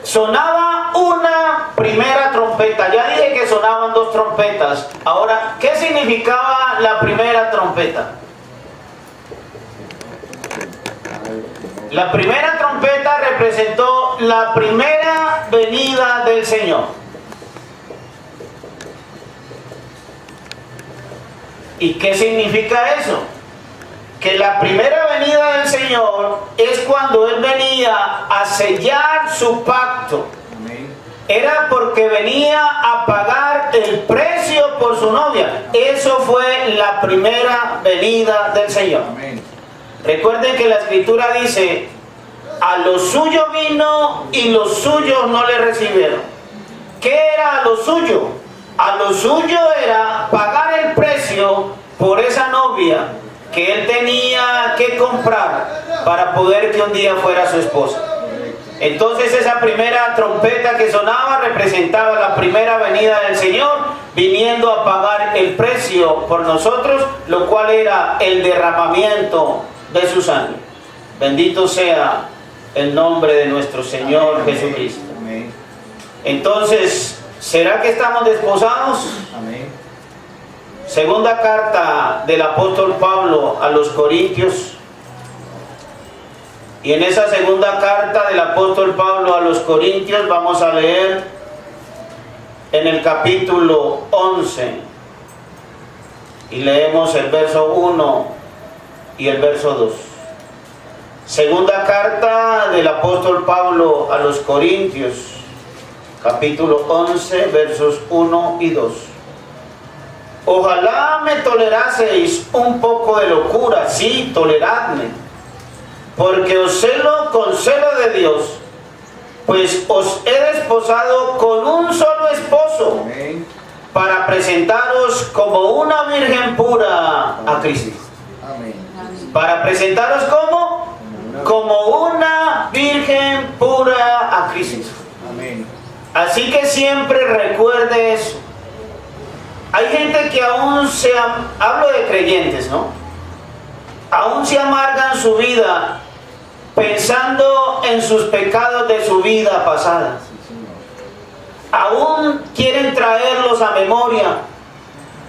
sonaba una primera trompeta. Ya dije que sonaban dos trompetas. Ahora, ¿qué significaba la primera trompeta? La primera trompeta representó la primera venida del Señor. ¿Y qué significa eso? Que la primera venida del Señor es cuando Él venía a sellar su pacto. Amén. Era porque venía a pagar el precio por su novia. Eso fue la primera venida del Señor. Amén. Recuerden que la Escritura dice, a lo suyo vino y los suyos no le recibieron. ¿Qué era a lo suyo? A lo suyo era pagar el precio por esa novia que él tenía que comprar para poder que un día fuera su esposa. Entonces esa primera trompeta que sonaba representaba la primera venida del Señor viniendo a pagar el precio por nosotros, lo cual era el derramamiento de su sangre. Bendito sea el nombre de nuestro Señor Jesucristo. Amén. Entonces, ¿será que estamos desposados? Amén. Segunda carta del apóstol Pablo a los Corintios. Y en esa segunda carta del apóstol Pablo a los Corintios vamos a leer en el capítulo 11 y leemos el verso 1 y el verso 2. Segunda carta del apóstol Pablo a los Corintios, capítulo 11, versos 1 y 2. Ojalá me toleraseis un poco de locura, sí, toleradme, porque os celo con celo de Dios, pues os he desposado con un solo esposo, Amén. para presentaros como una virgen pura a Cristo. Amén. Para presentaros como una virgen pura a Cristo. Amén. Así que siempre recuerde eso. Hay gente que aún hablo de creyentes, ¿no? Aún se amargan su vida pensando en sus pecados de su vida pasada. Sí, Señor. Aún quieren traerlos a memoria.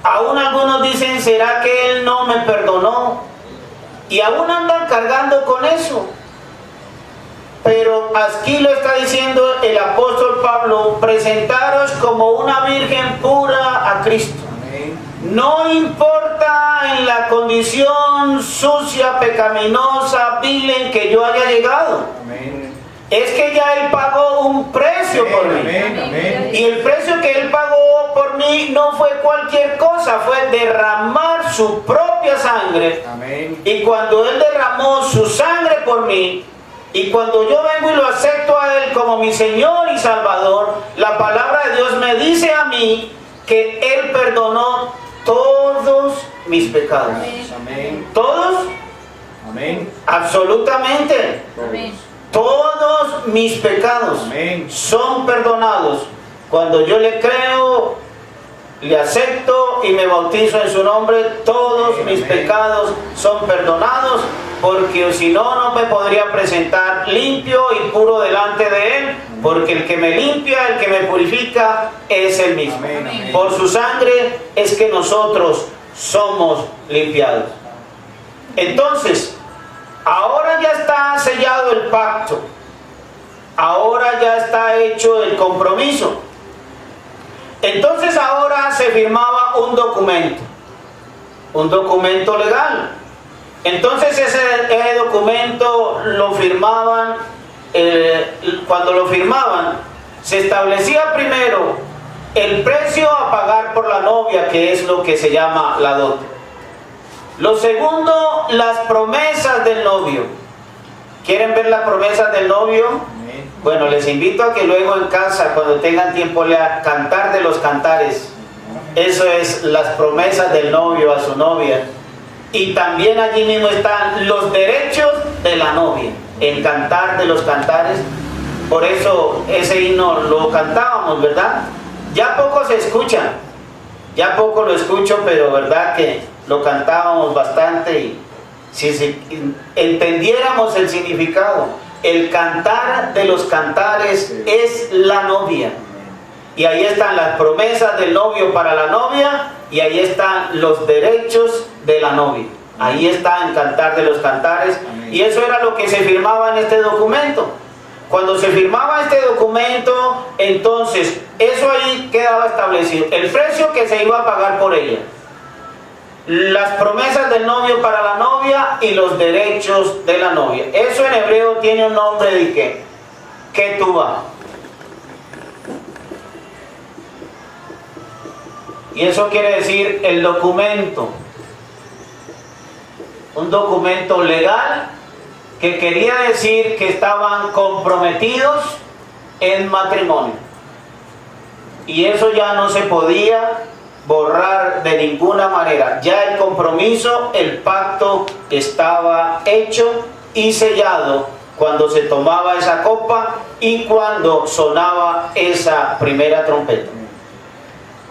Aún algunos dicen, ¿será que Él no me perdonó? Y aún andan cargando con eso. Pero aquí lo está diciendo el apóstol Pablo, presentaros como una virgen pura a Cristo. Amén. No importa en la condición sucia, pecaminosa, vil en que yo haya llegado. Amén. Es que ya Él pagó un precio por mí. Amén. Amén. Y el precio que Él pagó por mí no fue cualquier cosa, fue derramar su propia sangre. Amén. Y cuando Él derramó su sangre por mí, y cuando yo vengo y lo acepto a Él como mi Señor y Salvador, la palabra de Dios me dice a mí que Él perdonó todos mis pecados. Amén. ¿Todos? Amén. Absolutamente. Amén. Todos mis pecados Amén. son perdonados. Cuando yo le creo, le acepto y me bautizo en su nombre, todos mis pecados son perdonados, porque si no, no me podría presentar limpio y puro delante de Él, porque el que me limpia, el que me purifica, es Él mismo. Amén. Por su sangre es que nosotros somos limpiados. Entonces, ahora ya está sellado el pacto, ahora ya está hecho el compromiso. Entonces ahora se firmaba un documento legal. Entonces ese documento lo firmaban, cuando lo firmaban, se establecía primero el precio a pagar por la novia, que es lo que se llama la dote. Lo segundo, las promesas del novio. ¿Quieren ver las promesas del novio? Amén. Bueno, les invito a que luego en casa, cuando tengan tiempo, lea Cantar de los Cantares. Eso es las promesas del novio a su novia. Y también allí mismo están los derechos de la novia, el Cantar de los Cantares. Por eso ese himno lo cantábamos, ¿verdad? Ya poco se escucha, ya poco lo escucho, pero verdad que lo cantábamos bastante Si entendiéramos el significado, el cantar de los cantares es la novia. Y ahí están las promesas del novio para la novia, y ahí están los derechos de la novia. Ahí está el cantar de los cantares. Y eso era lo que se firmaba en este documento. Cuando se firmaba este documento, entonces eso ahí quedaba establecido. El precio que se iba a pagar por ella, las promesas del novio para la novia y los derechos de la novia. Eso en hebreo tiene un nombre de ¿qué? Ketubá. Y eso quiere decir el documento. Un documento legal que quería decir que estaban comprometidos en matrimonio. Y eso ya no se podía borrar de ninguna manera. Ya el compromiso, el pacto estaba hecho y sellado cuando se tomaba esa copa y cuando sonaba esa primera trompeta.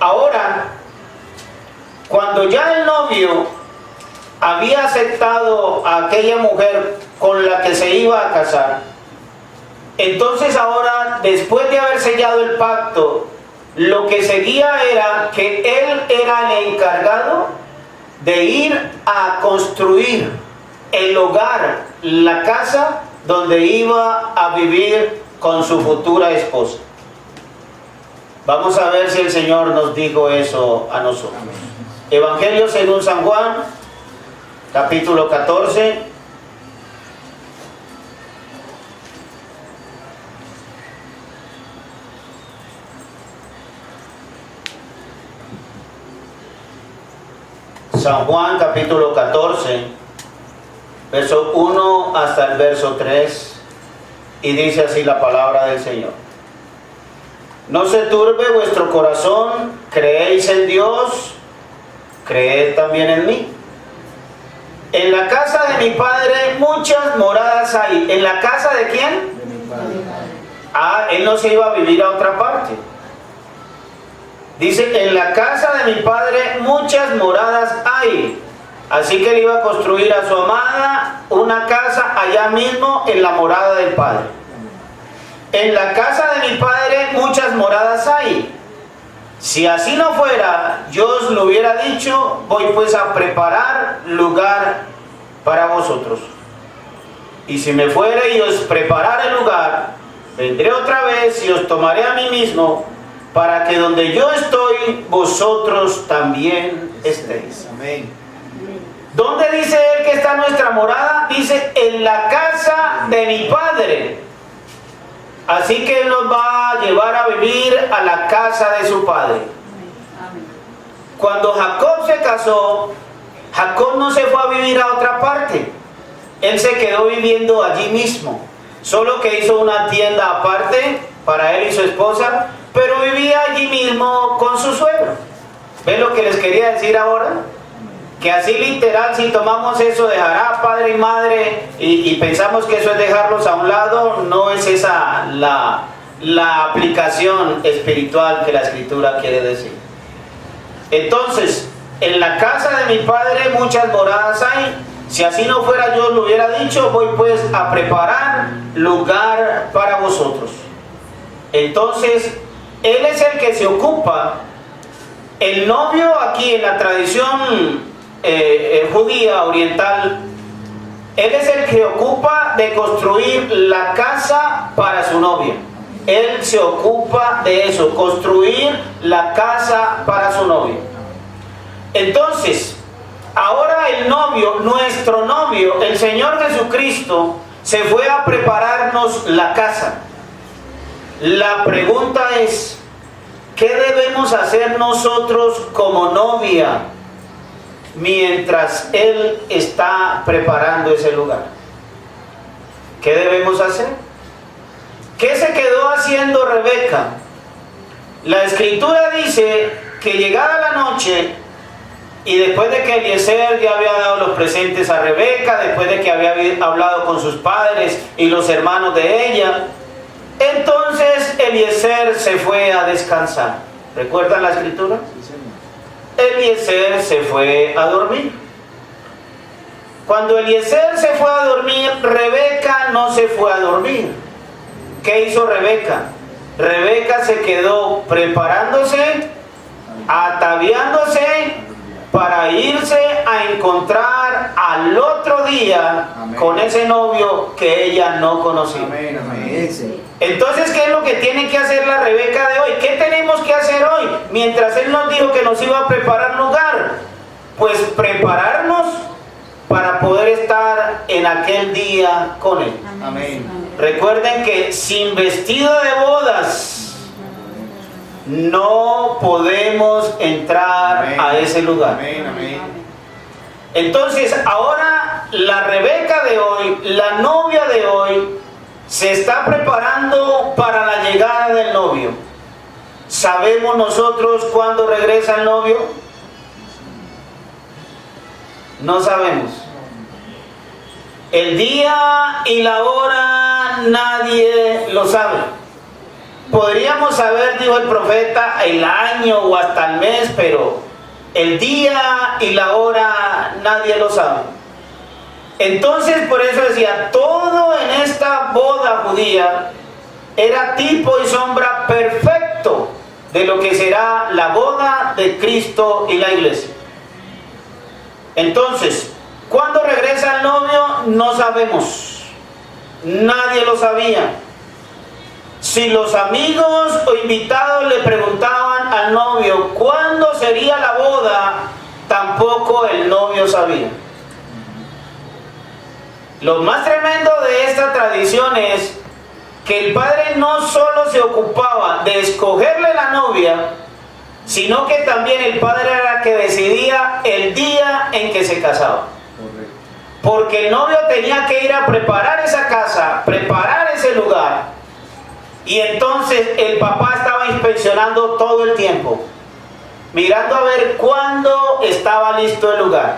Ahora, cuando ya el novio había aceptado a aquella mujer con la que se iba a casar, entonces ahora, después de haber sellado el pacto, lo que seguía era que él era el encargado de ir a construir el hogar, la casa donde iba a vivir con su futura esposa. Vamos a ver si el Señor nos dijo eso a nosotros. Evangelio según San Juan, capítulo 14. San Juan, capítulo 14, verso 1 hasta el verso 3, y dice así la palabra del Señor. No se turbe vuestro corazón, creéis en Dios, creed también en mí. En la casa de mi Padre muchas moradas hay. ¿En la casa de quién? De mi Padre. Él no se iba a vivir a otra parte. Dice, en la casa de mi Padre muchas moradas hay. Así que él iba a construir a su amada una casa allá mismo en la morada del Padre. En la casa de mi Padre muchas moradas hay. Si así no fuera, yo os lo hubiera dicho, voy pues a preparar lugar para vosotros. Y si me fuere y os preparare lugar, vendré otra vez y os tomaré a mí mismo, para que donde yo estoy, vosotros también estéis. Amén. ¿Dónde dice él que está nuestra morada? Dice, en la casa de mi Padre. Así que él nos va a llevar a vivir a la casa de su padre. Cuando Jacob se casó, Jacob no se fue a vivir a otra parte. Él se quedó viviendo allí mismo. Solo que hizo una tienda aparte para él y su esposa, pero vivía allí mismo con su suegro. ¿Ven lo que les quería decir ahora? Que así literal, si tomamos eso, dejará padre y madre y pensamos que eso es dejarlos a un lado, no es esa la aplicación espiritual que la Escritura quiere decir. Entonces, en la casa de mi Padre muchas moradas hay. Si así no fuera, yo lo hubiera dicho, voy pues a preparar lugar para vosotros. Entonces, él es el que se ocupa. El novio aquí en la tradición judía oriental, él es el que ocupa de construir la casa para su novia. Él se ocupa de eso, construir la casa para su novia. Entonces, ahora el novio, nuestro novio, el Señor Jesucristo, se fue a prepararnos la casa. La pregunta es, ¿qué debemos hacer nosotros como novia mientras Él está preparando ese lugar? ¿Qué debemos hacer? ¿Qué se quedó haciendo Rebeca? La Escritura dice que llegada la noche, y después de que Eliezer ya había dado los presentes a Rebeca, después de que había hablado con sus padres y los hermanos de ella, entonces Eliezer se fue a descansar. ¿Recuerdan la Escritura? Sí, Señor. Eliezer se fue a dormir. Cuando Eliezer se fue a dormir, Rebeca no se fue a dormir. ¿Qué hizo Rebeca? Rebeca se quedó preparándose, ataviándose para irse a encontrar al otro día con ese novio que ella no conocía. Amén, amén. Entonces, ¿qué es lo que tiene que hacer la Rebeca de hoy? ¿Qué tenemos que hacer hoy? Mientras él nos dijo que nos iba a preparar lugar, pues prepararnos para poder estar en aquel día con él. Amén. Recuerden que sin vestido de bodas no podemos entrar Amén. a ese lugar. Amén, amén. Entonces, ahora la Rebeca de hoy, la novia de hoy, se está preparando para la llegada del novio. ¿Sabemos nosotros cuándo regresa el novio? No sabemos. El día y la hora nadie lo sabe. Podríamos saber, dijo el profeta, el año o hasta el mes, pero el día y la hora nadie lo sabe. Entonces, por eso decía, todo en esta boda judía era tipo y sombra perfecto de lo que será la boda de Cristo y la iglesia. Entonces, ¿cuándo regresa el novio? No sabemos. Nadie lo sabía. Si los amigos o invitados le preguntaban al novio cuándo sería la boda, tampoco el novio sabía. Lo más tremendo de esta tradición es que el padre no solo se ocupaba de escogerle la novia, sino que también el padre era el que decidía el día en que se casaba. Porque el novio tenía que ir a preparar esa casa, preparar ese lugar. Y entonces el papá estaba inspeccionando todo el tiempo, mirando a ver cuándo estaba listo el lugar.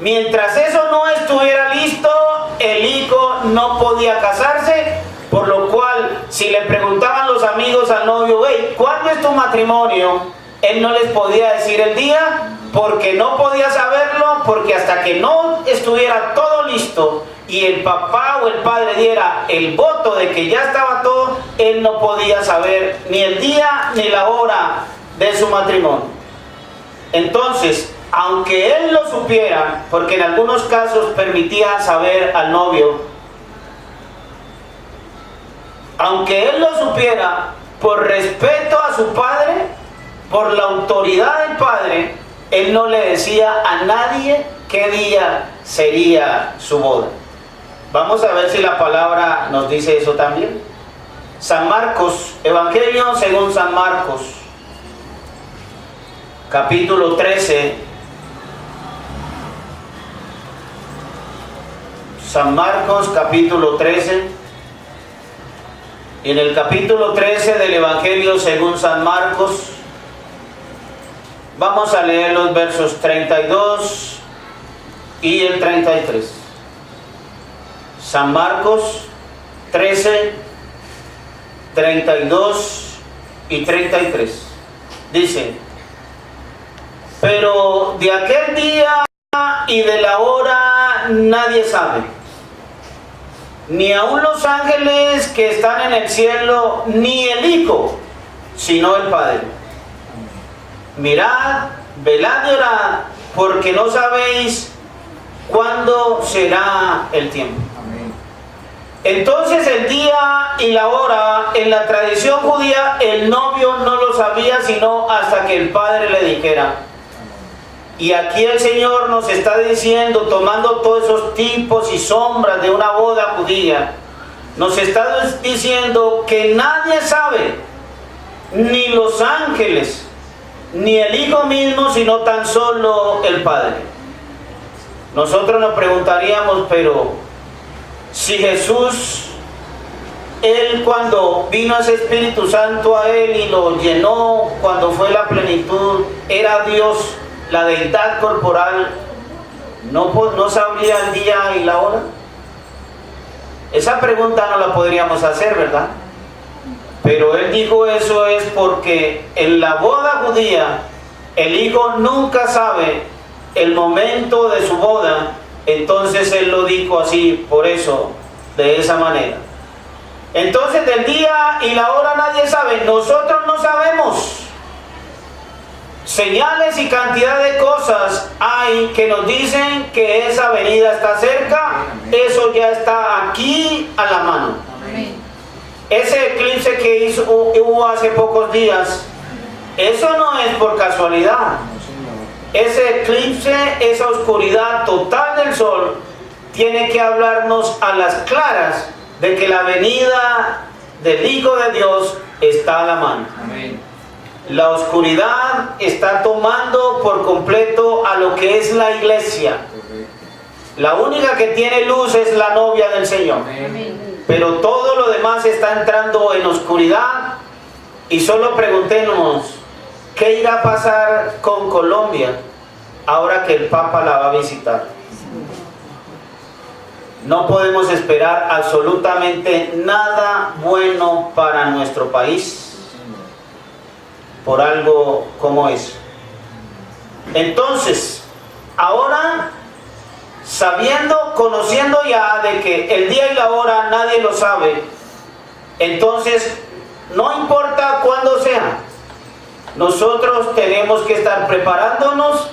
Mientras eso no estuviera listo, el hijo no podía casarse, por lo cual si le preguntaban los amigos al novio, hey, ¿cuándo es tu matrimonio? Él no les podía decir el día, porque no podía saberlo, porque hasta que no estuviera todo listo y el papá o el padre diera el voto de que ya estaba todo, él no podía saber ni el día ni la hora de su matrimonio. Entonces, aunque él lo supiera, porque en algunos casos permitía saber al novio, aunque él lo supiera, por respeto a su padre, por la autoridad del padre, él no le decía a nadie qué día sería su boda. Vamos a ver si la palabra nos dice eso también. San Marcos, Evangelio según San Marcos, capítulo 13. San Marcos, capítulo 13. Y en el capítulo 13 del Evangelio según San Marcos, vamos a leer los versos 32 y el 33. San Marcos 13, 32 y 33. Dice: pero de aquel día y de la hora nadie sabe, ni aun los ángeles que están en el cielo, ni el Hijo, sino el Padre. Mirad, velad y orad, porque no sabéis cuándo será el tiempo. Entonces el día y la hora, en la tradición judía, el novio no lo sabía sino hasta que el padre le dijera. Y aquí el Señor nos está diciendo, tomando todos esos tipos y sombras de una boda judía, nos está diciendo que nadie sabe, ni los ángeles, ni el Hijo mismo, sino tan solo el Padre. Nosotros nos preguntaríamos, pero si Jesús, Él cuando vino ese Espíritu Santo a Él y lo llenó, cuando fue la plenitud, era Dios, la deidad corporal, ¿no sabría el día y la hora? Esa pregunta no la podríamos hacer, ¿verdad? Pero Él dijo eso es porque en la boda judía, el hijo nunca sabe el momento de su boda, Entonces Él lo dijo así, por eso, de esa manera. Entonces del día y la hora nadie sabe, nosotros no sabemos. Señales y cantidad de cosas hay que nos dicen que esa venida está cerca. Eso ya está aquí a la mano. Amén. Ese eclipse que hubo hace pocos días, eso no es por casualidad. Ese eclipse, esa oscuridad total del sol, tiene que hablarnos a las claras de que la venida del Hijo de Dios está a la mano. Amén. La oscuridad está tomando por completo a lo que es la iglesia. La única que tiene luz es la novia del Señor. Amén. Pero todo lo demás está entrando en oscuridad. Y solo preguntémonos, ¿qué irá a pasar con Colombia ahora que el Papa la va a visitar? No podemos esperar absolutamente nada bueno para nuestro país por algo como eso. Entonces, ahora, sabiendo, conociendo ya de que el día y la hora nadie lo sabe, entonces, no importa cuándo sea, nosotros tenemos que estar preparándonos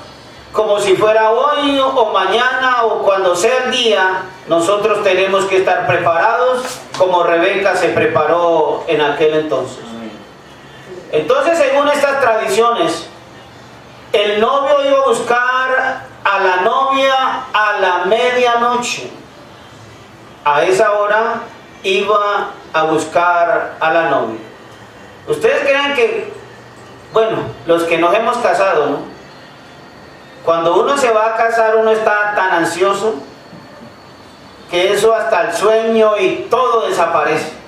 como si fuera hoy o mañana o cuando sea el día. Nosotros tenemos que estar preparados como Rebeca se preparó en aquel entonces. Entonces, según estas tradiciones, el novio iba a buscar a la novia a la medianoche. A esa hora iba a buscar a la novia. ¿Ustedes creen que, bueno, los que nos hemos casado, ¿no? Cuando uno se va a casar, uno está tan ansioso que eso hasta el sueño y todo desaparece.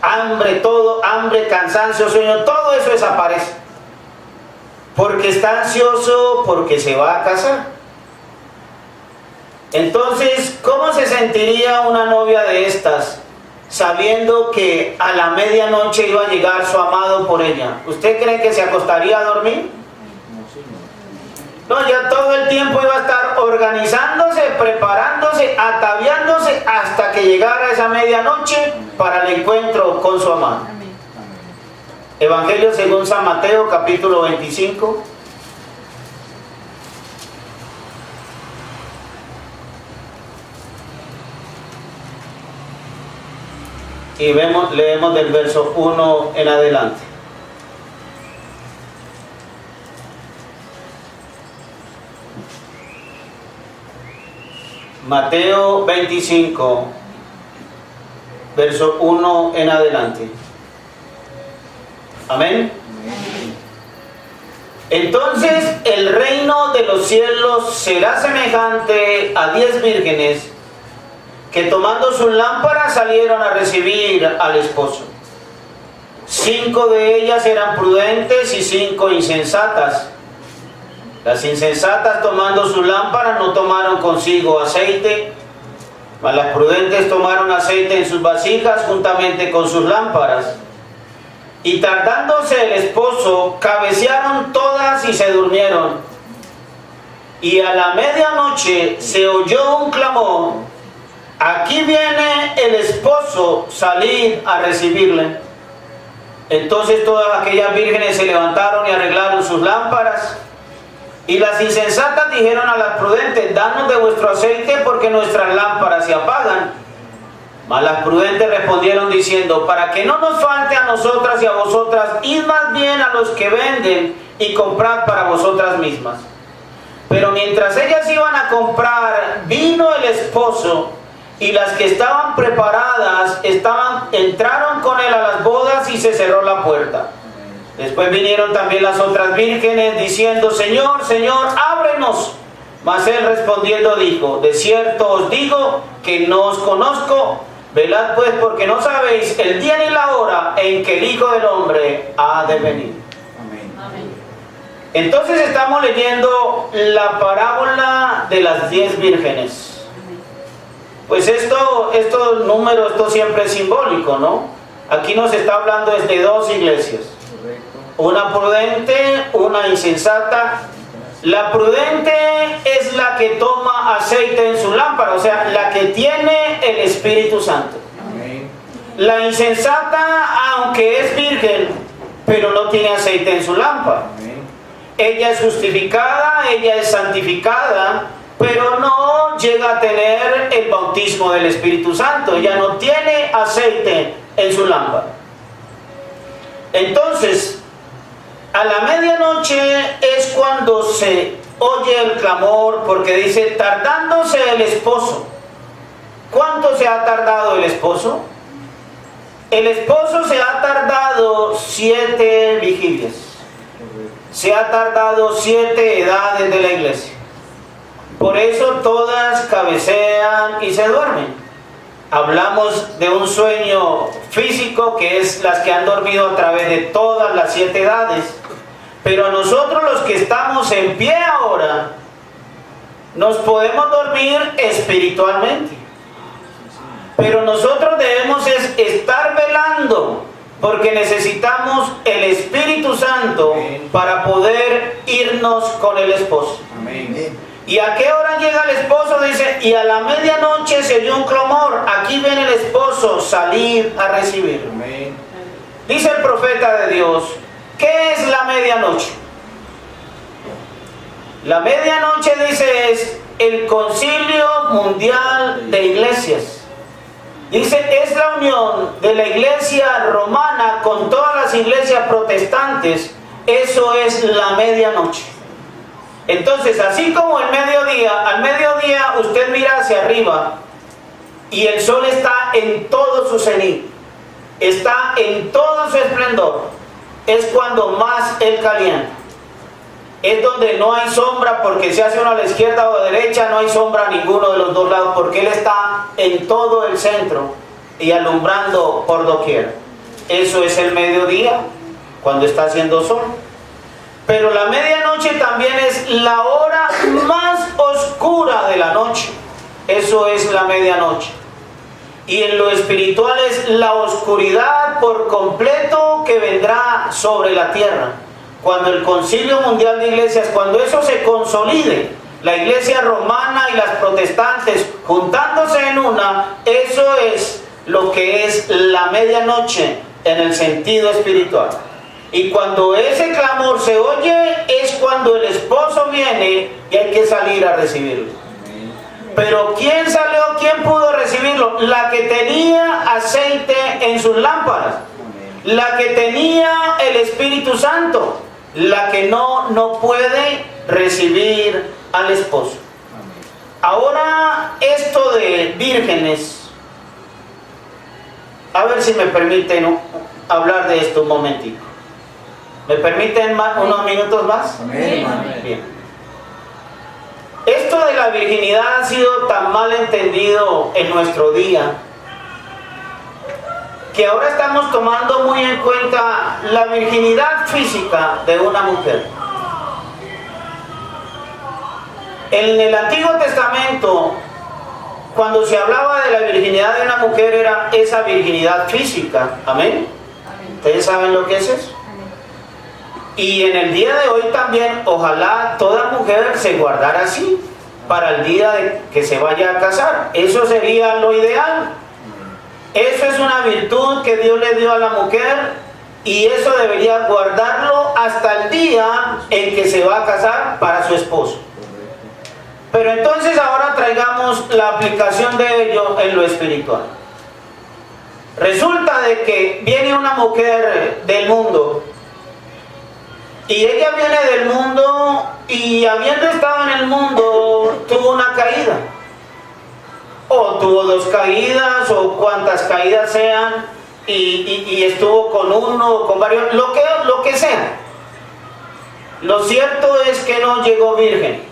Hambre, todo, hambre, cansancio, sueño, todo eso desaparece. Porque está ansioso, porque se va a casar. Entonces, ¿cómo se sentiría una novia de estas sabiendo que a la medianoche iba a llegar su amado por ella? ¿Usted cree que se acostaría a dormir? No, ya todo el tiempo iba a estar organizándose, preparándose, ataviándose hasta que llegara esa medianoche para el encuentro con su amado. Amén. Evangelio según San Mateo, capítulo 25. Y leemos del verso 1 en adelante. Mateo 25, verso 1 en adelante. Amén. Entonces el reino de los cielos será semejante a 10 vírgenes que tomando sus lámparas salieron a recibir al esposo. 5 de ellas eran prudentes y 5 insensatas. Las insensatas, tomando sus lámparas, no tomaron consigo aceite, mas las prudentes tomaron aceite en sus vasijas juntamente con sus lámparas. Y tardándose el esposo, cabecearon todas y se durmieron. Y a la medianoche se oyó un clamor: aquí viene el esposo, salid a recibirle. Entonces todas aquellas vírgenes se levantaron y arreglaron sus lámparas. Y las insensatas dijeron a las prudentes: danos de vuestro aceite, porque nuestras lámparas se apagan. Mas las prudentes respondieron diciendo: para que no nos falte a nosotras y a vosotras, id más bien a los que venden y comprad para vosotras mismas. Pero mientras ellas iban a comprar, vino el esposo, y las que estaban preparadas entraron con él a las bodas y se cerró la puerta. Después vinieron también las otras vírgenes diciendo: Señor, Señor, ábrenos. Mas él respondiendo dijo: de cierto os digo que no os conozco. Velad pues, porque no sabéis el día ni la hora en que el Hijo del Hombre ha de venir. Amén. Entonces estamos leyendo la parábola de las 10 vírgenes. Pues esto siempre es simbólico, ¿no? Aquí nos está hablando de 2 iglesias. Una prudente, una insensata. La prudente es la que toma aceite en su lámpara, o sea, la que tiene el Espíritu Santo. Amén. La insensata, aunque es virgen, pero no tiene aceite en su lámpara. Amén. Ella es justificada, ella es santificada, pero no llega a tener el bautismo del Espíritu Santo. Ella no tiene aceite en su lámpara. Entonces, a la medianoche es cuando se oye el clamor, porque dice, tardándose el esposo. ¿Cuánto se ha tardado el esposo? El esposo se ha tardado 7 vigilias. Se ha tardado 7 edades de la iglesia. Por eso todas cabecean y se duermen. Hablamos de un sueño físico, que es las que han dormido a través de todas las 7 edades. Pero a nosotros, los que estamos en pie ahora, nos podemos dormir espiritualmente. Pero nosotros debemos estar velando, porque necesitamos el Espíritu Santo para poder irnos con el esposo. Amén. ¿Y a qué hora llega el esposo? Dice, y a la medianoche se oyó un clamor. Aquí viene el esposo, salir a recibir. Amén. Dice el profeta de Dios, ¿qué es la medianoche? La medianoche, dice, es el Concilio Mundial de Iglesias. Dice, es la unión de la iglesia romana con todas las iglesias protestantes. Eso es la medianoche. Entonces, así como el mediodía, al mediodía usted mira hacia arriba y el sol está en todo su cenit, está en todo su esplendor, es cuando más él calienta. Es donde no hay sombra, porque si hace uno a la izquierda o a la derecha, no hay sombra a ninguno de los dos lados, porque él está en todo el centro y alumbrando por doquier. Eso es el mediodía, cuando está haciendo sol. Pero la medianoche también es la hora más oscura de la noche. Eso es la medianoche. Y en lo espiritual es la oscuridad por completo que vendrá sobre la tierra. Cuando el Concilio Mundial de Iglesias, cuando eso se consolide, la iglesia romana y las protestantes juntándose en una, eso es lo que es la medianoche en el sentido espiritual. Y cuando ese clamor se oye, es cuando el esposo viene y hay que salir a recibirlo. Pero ¿quién salió? ¿Quién pudo recibirlo? La que tenía aceite en sus lámparas, la que tenía el Espíritu Santo. La que no puede recibir al esposo. Ahora, esto de vírgenes, a ver si me permiten hablar de esto un momentito. ¿Me permiten unos minutos más? Amén. Bien. Esto de la virginidad ha sido tan mal entendido en nuestro día, que ahora estamos tomando muy en cuenta la virginidad física de una mujer. En el Antiguo Testamento, cuando se hablaba de la virginidad de una mujer, era esa virginidad física. ¿Amén? ¿Ustedes saben lo que es eso? Y en el día de hoy también, ojalá toda mujer se guardara así para el día de que se vaya a casar. Eso sería lo ideal. Eso es una virtud que Dios le dio a la mujer, y eso debería guardarlo hasta el día en que se va a casar para su esposo. Pero entonces ahora traigamos la aplicación de ello en lo espiritual. Resulta de que viene una mujer del mundo, y ella viene del mundo, y habiendo estado en el mundo tuvo una caída, o tuvo 2 caídas, o cuantas caídas sean, y estuvo con uno o con varios, lo que sea. Lo cierto es que no llegó virgen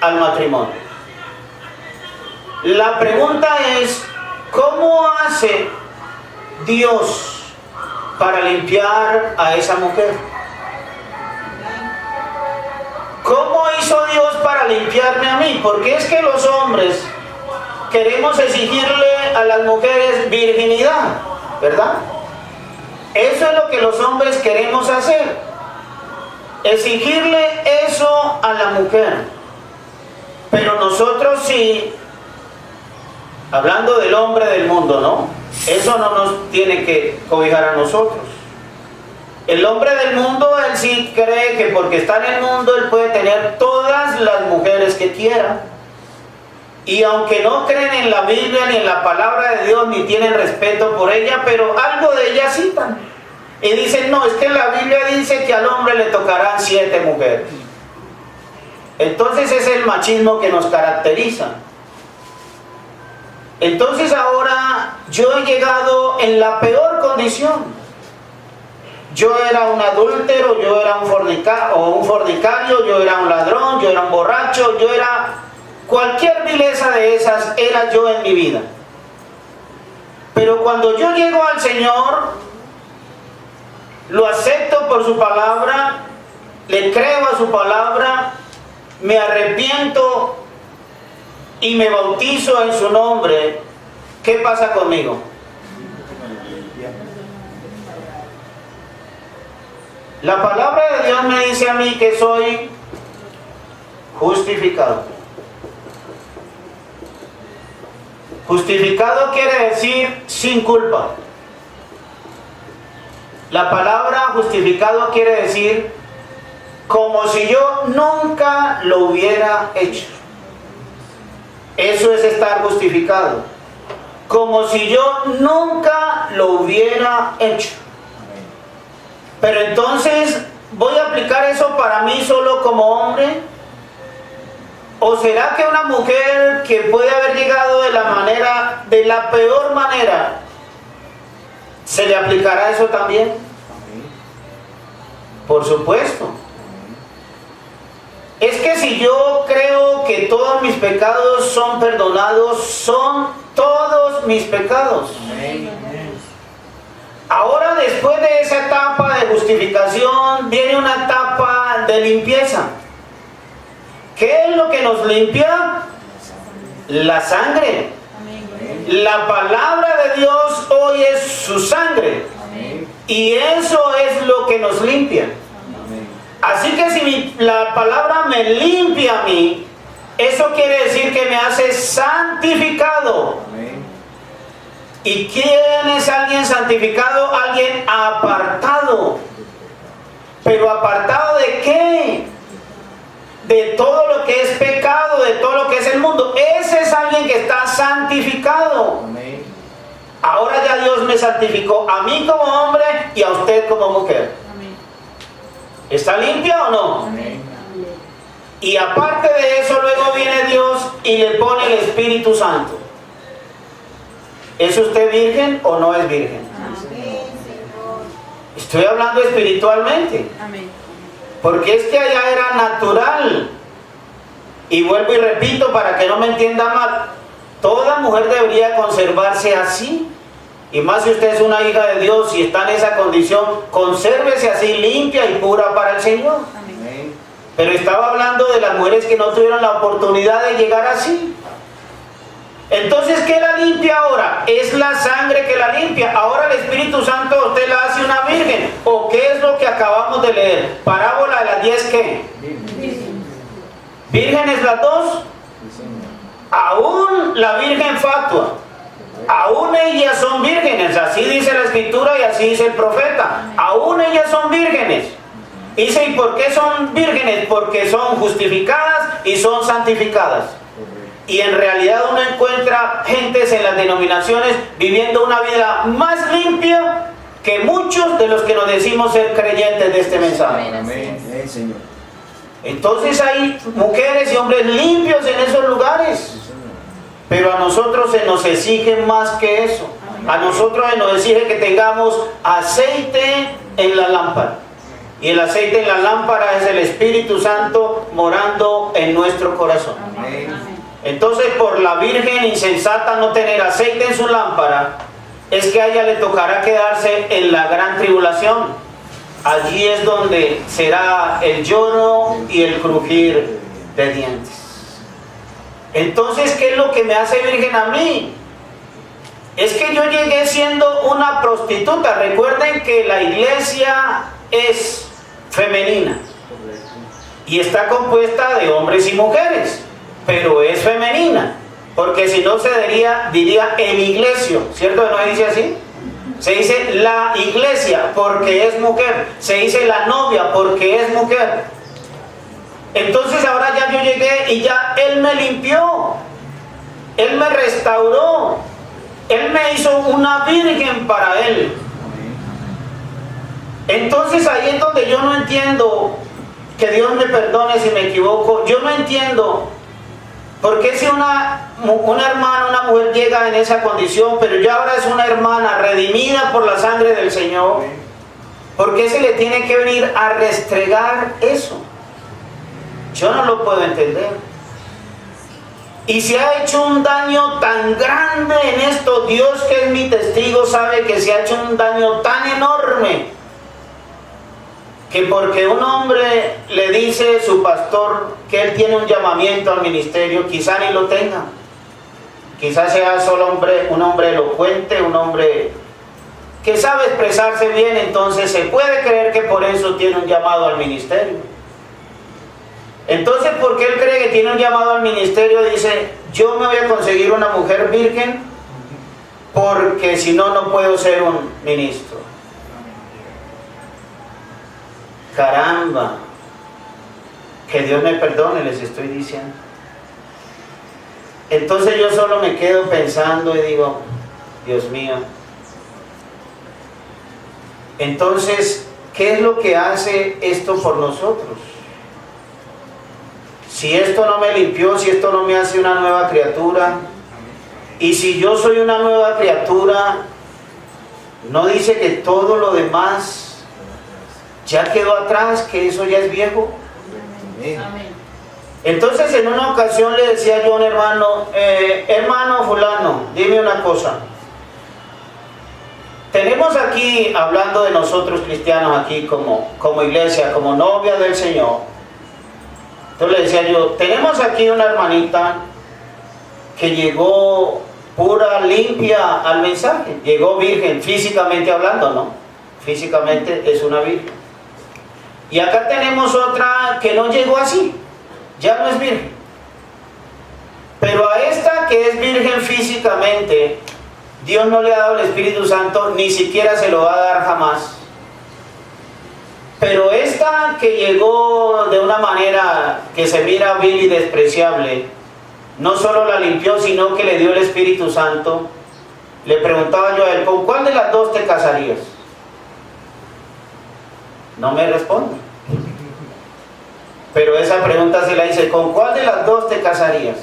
al matrimonio. La pregunta es, ¿cómo hace Dios para limpiar a esa mujer? ¿Cómo hizo Dios para limpiarme a mí? Porque es que los hombres queremos exigirle a las mujeres virginidad, ¿verdad? Eso es lo que los hombres queremos hacer, exigirle eso a la mujer. Pero nosotros sí Hablando del hombre del mundo, ¿no? Eso no nos tiene que cobijar a nosotros. El hombre del mundo, él sí cree que porque está en el mundo, él puede tener todas las mujeres que quiera. Y aunque no creen en la Biblia ni en la palabra de Dios, ni tienen respeto por ella, pero algo de ella citan. Y dicen, no, es que la Biblia dice que al hombre le tocarán 7 mujeres. Entonces es el machismo que nos caracteriza. Entonces ahora yo he llegado en la peor condición. Yo era un adúltero, yo era un fornicario, yo era un ladrón, yo era un borracho, yo era cualquier vileza de esas, era yo en mi vida. Pero cuando yo llego al Señor, lo acepto por su palabra, le creo a su palabra, me arrepiento y me bautizo en su nombre, ¿qué pasa conmigo? La palabra de Dios me dice a mí que soy justificado. Justificado quiere decir sin culpa. La palabra justificado quiere decir como si yo nunca lo hubiera hecho. Eso es estar justificado. Como si yo nunca lo hubiera hecho. Pero entonces, ¿voy a aplicar eso para mí solo como hombre? ¿O será que una mujer que puede haber llegado de la peor manera, se le aplicará eso también? Por supuesto. Es que si yo creo que todos mis pecados son perdonados, son todos mis pecados. Ahora, después de esa etapa de justificación, viene una etapa de limpieza. ¿Qué es lo que nos limpia? La sangre. La palabra de Dios hoy es su sangre. Y eso es lo que nos limpia. Así que si la palabra me limpia a mí, eso quiere decir que me hace santificado. ¿Y quién es alguien santificado? Alguien apartado. ¿Pero apartado de qué? De todo lo que es pecado, de todo lo que es el mundo. Ese es alguien que está santificado. Ahora ya Dios me santificó a mí como hombre y a usted como mujer. ¿Está limpia o no? Y aparte de eso, luego viene Dios y le pone el Espíritu Santo. ¿Es usted virgen o no es virgen? Estoy hablando espiritualmente. Porque es que allá era natural. Y vuelvo y repito para que no me entienda mal. Toda mujer debería conservarse así. Y más si usted es una hija de Dios y está en esa condición, consérvese así, limpia y pura para el Señor. Amén. Pero estaba hablando de las mujeres que no tuvieron la oportunidad de llegar así. Entonces, ¿qué la limpia ahora? Es la sangre que la limpia. Ahora el Espíritu Santo a usted la hace una virgen. ¿O qué es lo que acabamos de leer? Parábola de las 10, ¿qué? ¿Vírgenes las dos? Aún la virgen fatua. Aún ellas son vírgenes, así dice la Escritura y así dice el profeta. Aún ellas son vírgenes. Dice, ¿y por qué son vírgenes? Porque son justificadas y son santificadas. Y en realidad uno encuentra gentes en las denominaciones viviendo una vida más limpia que muchos de los que nos decimos ser creyentes de este mensaje. Amén, Señor. Entonces hay mujeres y hombres limpios en esos lugares. Pero a nosotros se nos exige más que eso. A nosotros se nos exige que tengamos aceite en la lámpara. Y el aceite en la lámpara es el Espíritu Santo morando en nuestro corazón. Entonces, por la virgen insensata no tener aceite en su lámpara, es que a ella le tocará quedarse en la gran tribulación. Allí es donde será el lloro y el crujir de dientes. Entonces, ¿qué es lo que me hace virgen a mí? Es que yo llegué siendo una prostituta. Recuerden que la iglesia es femenina y está compuesta de hombres y mujeres, pero es femenina. Porque si no se diría el iglesia, ¿cierto? ¿No se dice así? Se dice la iglesia porque es mujer. Se dice la novia porque es mujer. Entonces ahora ya yo llegué y ya Él me limpió. Él me restauró. Él me hizo una virgen para Él. Entonces ahí es donde yo no entiendo, que Dios me perdone si me equivoco, yo no entiendo por qué si una hermana, una mujer llega en esa condición, pero ya ahora es una hermana redimida por la sangre del Señor, ¿por qué se le tiene que venir a restregar eso? Yo no lo puedo entender. Y se ha hecho un daño tan grande en esto, Dios que es mi testigo sabe que se ha hecho un daño tan enorme, que porque un hombre le dice a su pastor que él tiene un llamamiento al ministerio, quizá ni lo tenga. Quizás sea solo un hombre elocuente, un hombre que sabe expresarse bien, entonces se puede creer que por eso tiene un llamado al ministerio. Entonces, porque él cree que tiene un llamado al ministerio, dice, yo me voy a conseguir una mujer virgen, porque si no, no puedo ser un ministro. Caramba, que Dios me perdone, les estoy diciendo. Entonces yo solo me quedo pensando y digo, Dios mío. Entonces, ¿qué es lo que hace esto por nosotros? Si esto no me limpió, si esto no me hace una nueva criatura, y si yo soy una nueva criatura, ¿no dice que todo lo demás ya quedó atrás, que eso ya es viejo? Amén. Entonces en una ocasión le decía yo a un hermano, hermano fulano, dime una cosa. Tenemos aquí, hablando de nosotros cristianos aquí como iglesia, como novia del Señor. Entonces le decía yo, tenemos aquí una hermanita que llegó pura, limpia al mensaje. Llegó virgen, físicamente hablando, ¿no? Físicamente es una virgen. Y acá tenemos otra que no llegó así, ya no es virgen. Pero a esta que es virgen físicamente, Dios no le ha dado el Espíritu Santo, ni siquiera se lo va a dar jamás. Pero esta que llegó de una manera que se mira vil y despreciable, no solo la limpió, sino que le dio el Espíritu Santo. Le preguntaba yo a él, ¿con cuál de las dos te casarías? No me responde. Pero esa pregunta se la hice, ¿con cuál de las dos te casarías?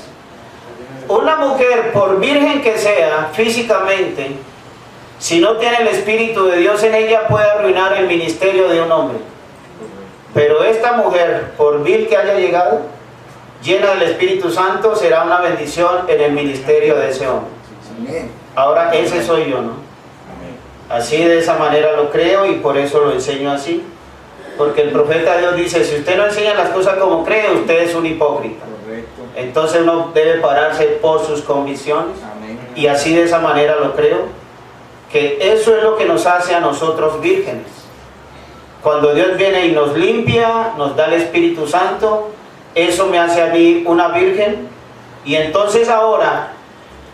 Una mujer, por virgen que sea físicamente, si no tiene el Espíritu de Dios en ella, puede arruinar el ministerio de un hombre. Pero esta mujer, por vil que haya llegado, llena del Espíritu Santo, será una bendición en el ministerio de ese hombre. Ahora ese soy yo, ¿no? Así, de esa manera lo creo, y por eso lo enseño así. Porque el profeta de Dios dice, si usted no enseña las cosas como cree, usted es un hipócrita. Entonces uno debe pararse por sus convicciones. Y así, de esa manera lo creo, que eso es lo que nos hace a nosotros vírgenes. Cuando Dios viene y nos limpia, nos da el Espíritu Santo, eso me hace a mí una virgen. Y entonces ahora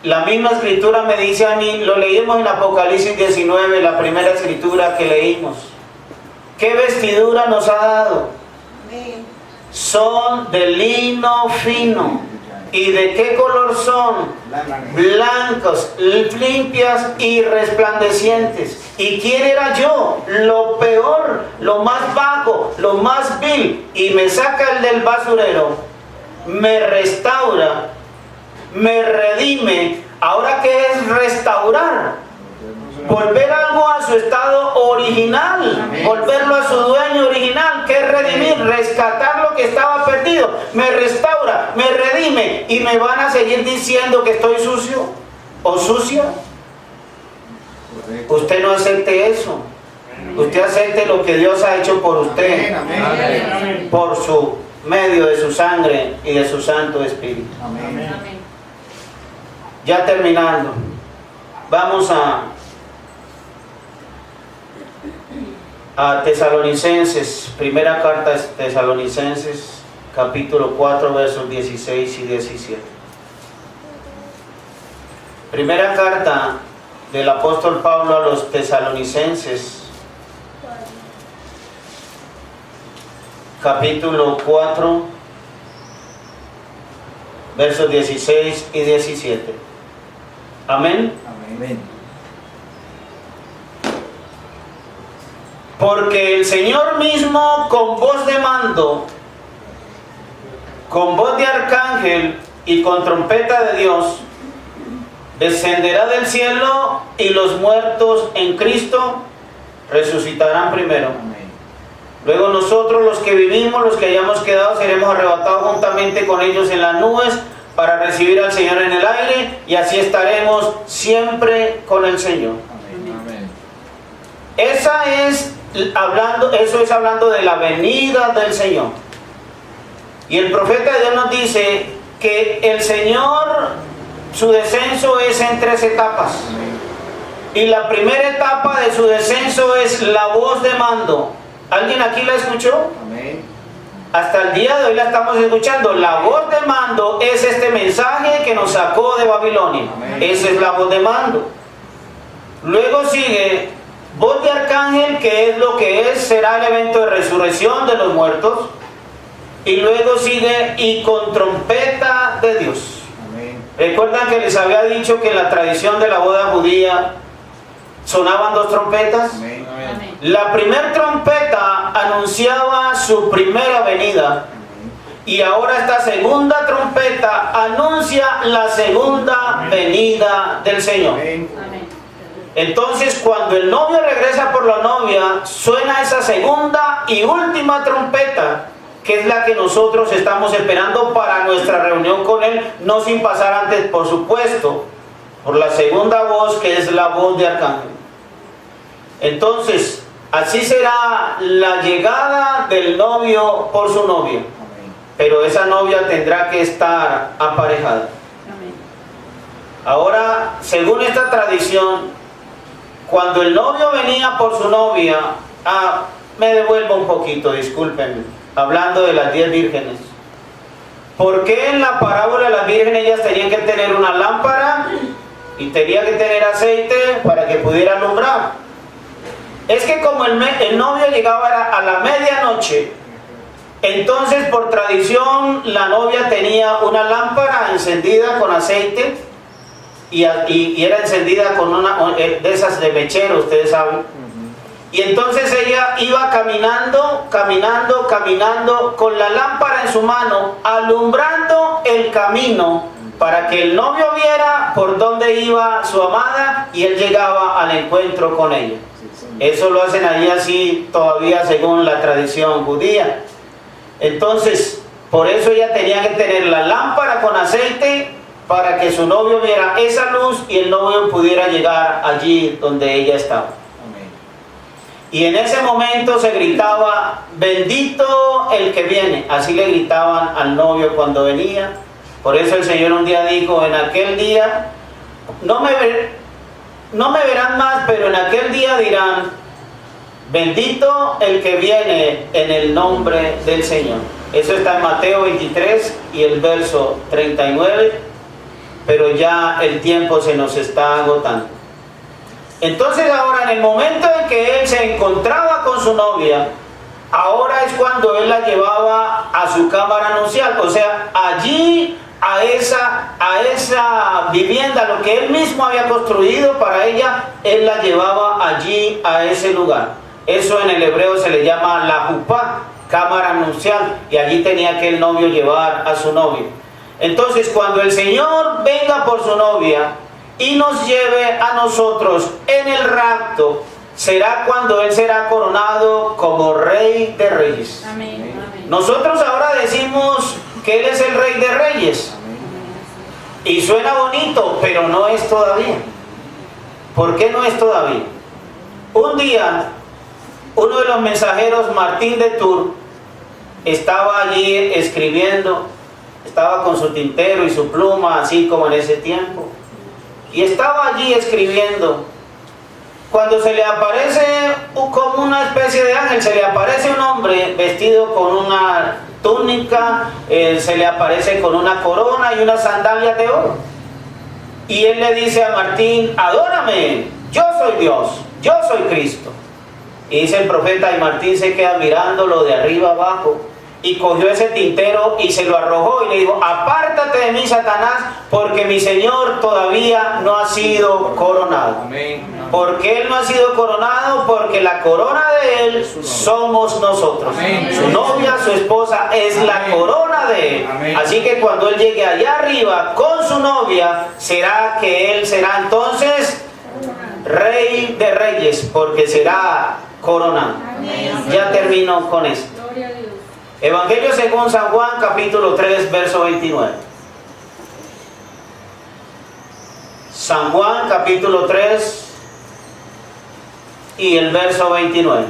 la misma escritura me dice a mí, lo leímos en Apocalipsis 19, la primera escritura que leímos. ¿Qué vestidura nos ha dado? Son de lino fino. ¿Y de qué color son? Blancos, limpias y resplandecientes. ¿Y quién era yo? Lo peor, lo más bajo, lo más vil. Y me saca el del basurero, me restaura, me redime. ¿Ahora qué es restaurar? Volver algo a su estado original, volverlo a su dueño original, que es redimir, rescatar lo que estaba perdido. Me restaura, me redime, y me van a seguir diciendo que estoy sucio o sucia. Usted no acepte eso. Usted acepte lo que Dios ha hecho por usted, por su medio de su sangre y de su Santo Espíritu. Ya terminando, vamos a Tesalonicenses, primera carta de Tesalonicenses, capítulo 4, versos 16 y 17. Primera carta del apóstol Pablo a los tesalonicenses, capítulo 4, versos 16 y 17. Amén. Amén. Porque el Señor mismo con voz de mando, con voz de arcángel y con trompeta de Dios, descenderá del cielo y los muertos en Cristo resucitarán primero. Amén. Luego nosotros los que vivimos, los que hayamos quedado, seremos arrebatados juntamente con ellos en las nubes para recibir al Señor en el aire y así estaremos siempre con el Señor. Amén. Eso es hablando de la venida del Señor. Y el profeta de Dios nos dice que el Señor, su descenso es en 3 etapas. Y la primera etapa de su descenso es la voz de mando. ¿Alguien aquí la escuchó? Amén. Hasta el día de hoy la estamos escuchando. La voz de mando es este mensaje que nos sacó de Babilonia. Amén. Esa es la voz de mando. Luego sigue voz de arcángel, que es lo que será el evento de resurrección de los muertos. Y luego sigue y con trompeta de Dios. Amén. ¿Recuerdan que les había dicho que en la tradición de la boda judía sonaban 2 trompetas? Amén. Amén. La primera trompeta anunciaba su primera venida y ahora esta segunda trompeta anuncia la segunda venida del Señor. Amén. Amén. Entonces, cuando el novio regresa por la novia, suena esa segunda y última trompeta, que es la que nosotros estamos esperando para nuestra reunión con Él, no sin pasar antes, por supuesto, por la segunda voz, que es la voz de arcángel. Entonces, así será la llegada del novio por su novia, Amén. pero esa novia tendrá que estar aparejada. Amén. Ahora, según esta tradición, cuando el novio venía por su novia, me devuelvo un poquito, discúlpenme, hablando de las 10 vírgenes. ¿Por qué en la parábola de las vírgenes ellas tenían que tener una lámpara y tenían que tener aceite para que pudiera alumbrar? Es que como el novio llegaba a la medianoche, entonces por tradición la novia tenía una lámpara encendida con aceite y era encendida con una de esas de mechero, ustedes saben. Y entonces ella iba caminando con la lámpara en su mano, alumbrando el camino para que el novio viera por dónde iba su amada y él llegaba al encuentro con ella. Eso lo hacen allí así todavía según la tradición judía. Entonces, por eso ella tenía que tener la lámpara con aceite para que su novio viera esa luz y el novio pudiera llegar allí donde ella estaba. Y en ese momento se gritaba, bendito el que viene. Así le gritaban al novio cuando venía. Por eso el Señor un día dijo, en aquel día, no me verán más, pero en aquel día dirán, bendito el que viene en el nombre del Señor. Eso está en Mateo 23 y el verso 39, pero ya el tiempo se nos está agotando. Entonces ahora, en el momento en que él se encontraba con su novia, ahora es cuando él la llevaba a su cámara nupcial, o sea, allí a esa vivienda, lo que él mismo había construido para ella, él la llevaba allí a ese lugar. Eso en el hebreo se le llama la jupá, cámara nupcial, y allí tenía que el novio llevar a su novia. Entonces, cuando el Señor venga por su novia y nos lleve a nosotros en el rapto, será cuando Él será coronado como Rey de Reyes. Amén. Amén. Nosotros ahora decimos que Él es el Rey de Reyes. Y suena bonito, pero no es todavía. ¿Por qué no es todavía? Un día, uno de los mensajeros, Martín de Tours, estaba allí escribiendo, estaba con su tintero y su pluma, así como en ese tiempo. Y estaba allí escribiendo, cuando se le aparece como una especie de ángel, se le aparece un hombre vestido con una túnica, se le aparece con una corona y unas sandalias de oro. Y él le dice a Martín, adórame, yo soy Dios, yo soy Cristo. Y dice el profeta, y Martín se queda mirándolo de arriba abajo, y cogió ese tintero y se lo arrojó y le dijo, apártate de mí, Satanás, porque mi Señor todavía no ha sido coronado. Amén. ¿Por qué Él no ha sido coronado? Porque la corona de Él somos nosotros. Amén. Su novia, su esposa, es la corona de Él. Amén. Así que cuando Él llegue allá arriba con su novia, será que Él será entonces Rey de Reyes, porque será coronado. Ya termino con esto. Gloria a Dios. Evangelio según San Juan, capítulo 3, verso 29. San Juan, capítulo 3 y el verso 29.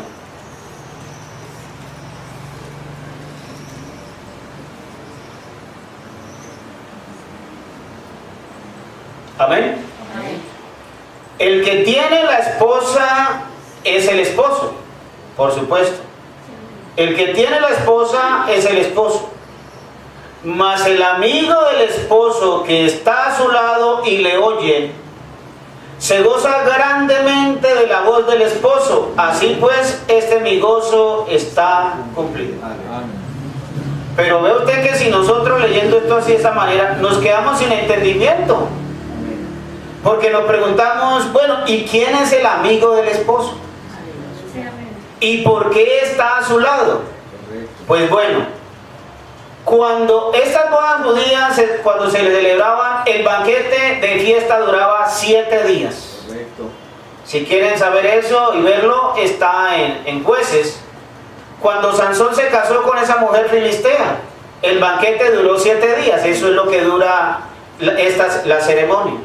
Amén. Amén. El que tiene la esposa es el esposo, por supuesto. El que tiene la esposa es el esposo. Mas el amigo del esposo que está a su lado y le oye, se goza grandemente de la voz del esposo. Así pues, mi gozo está cumplido. Pero ve usted que si nosotros leyendo esto así de esa manera, nos quedamos sin entendimiento. Porque nos preguntamos, bueno, ¿y quién es el amigo del esposo? Sí, amén. ¿Y por qué está a su lado? Pues bueno, cuando estas bodas judías, cuando se les celebraba, el banquete de fiesta duraba 7 días. Correcto. Si quieren saber eso y verlo, está en Jueces. Cuando Sansón se casó con esa mujer filistea, el banquete duró 7 días. Eso es lo que dura la ceremonia.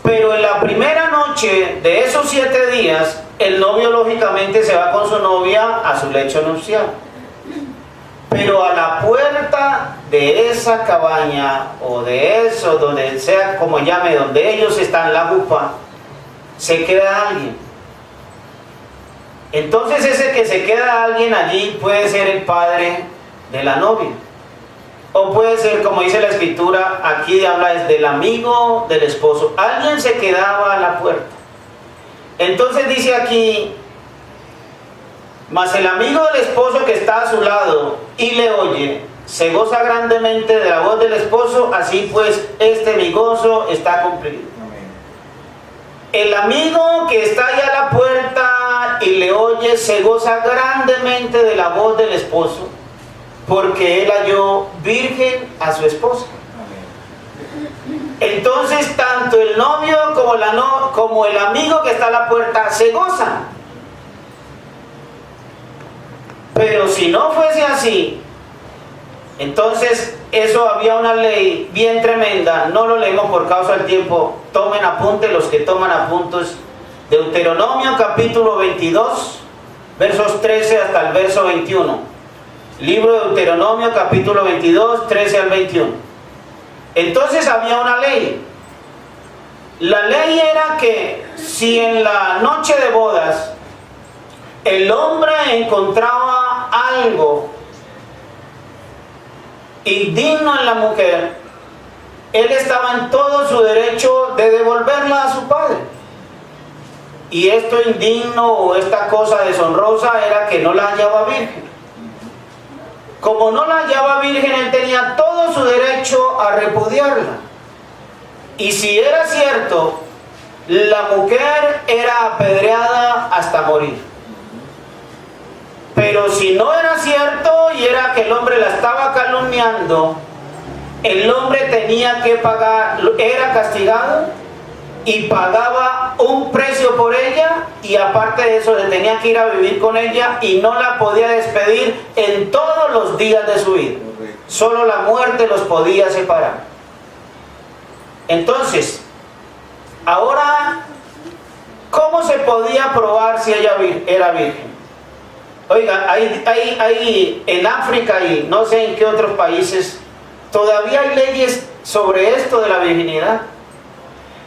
Pero en la primera noche de esos 7 días, el novio lógicamente se va con su novia a su lecho nupcial. Pero a la puerta de esa cabaña o de eso, donde sea como llame, donde ellos están, la jupa, se queda alguien. Entonces ese que se queda alguien allí puede ser el padre de la novia. O puede ser, como dice la escritura, aquí habla es del amigo del esposo. Alguien se quedaba a la puerta. Entonces dice aquí, mas el amigo del esposo que está a su lado y le oye, se goza grandemente de la voz del esposo, así pues mi gozo está cumplido. Amén. El amigo que está ahí a la puerta y le oye, se goza grandemente de la voz del esposo, porque él halló virgen a su esposa. Entonces tanto el novio como el amigo que está a la puerta se gozan. Pero si no fuese así, entonces eso había una ley bien tremenda. No lo leemos por causa del tiempo. Tomen apunte los que toman apuntes. Deuteronomio capítulo 22, versos 13 hasta el verso 21. Libro de Deuteronomio capítulo 22, 13 al 21. Entonces había una ley. La ley era que si en la noche de bodas el hombre encontraba algo indigno en la mujer, él estaba en todo su derecho de devolverla a su padre. Y esto indigno o esta cosa deshonrosa era que no la hallaba virgen. Como no la hallaba virgen, él tenía todo su derecho a repudiarla. Y si era cierto, la mujer era apedreada hasta morir. Pero si no era cierto y era que el hombre la estaba calumniando, el hombre tenía que pagar, era castigado y pagaba un precio por ella, y aparte de eso le tenía que ir a vivir con ella y no la podía despedir en todos los días de su vida. Solo la muerte los podía separar. Entonces, ahora, ¿cómo se podía probar si ella era virgen? Oiga, hay en África y no sé en qué otros países, todavía hay leyes sobre esto de la virginidad.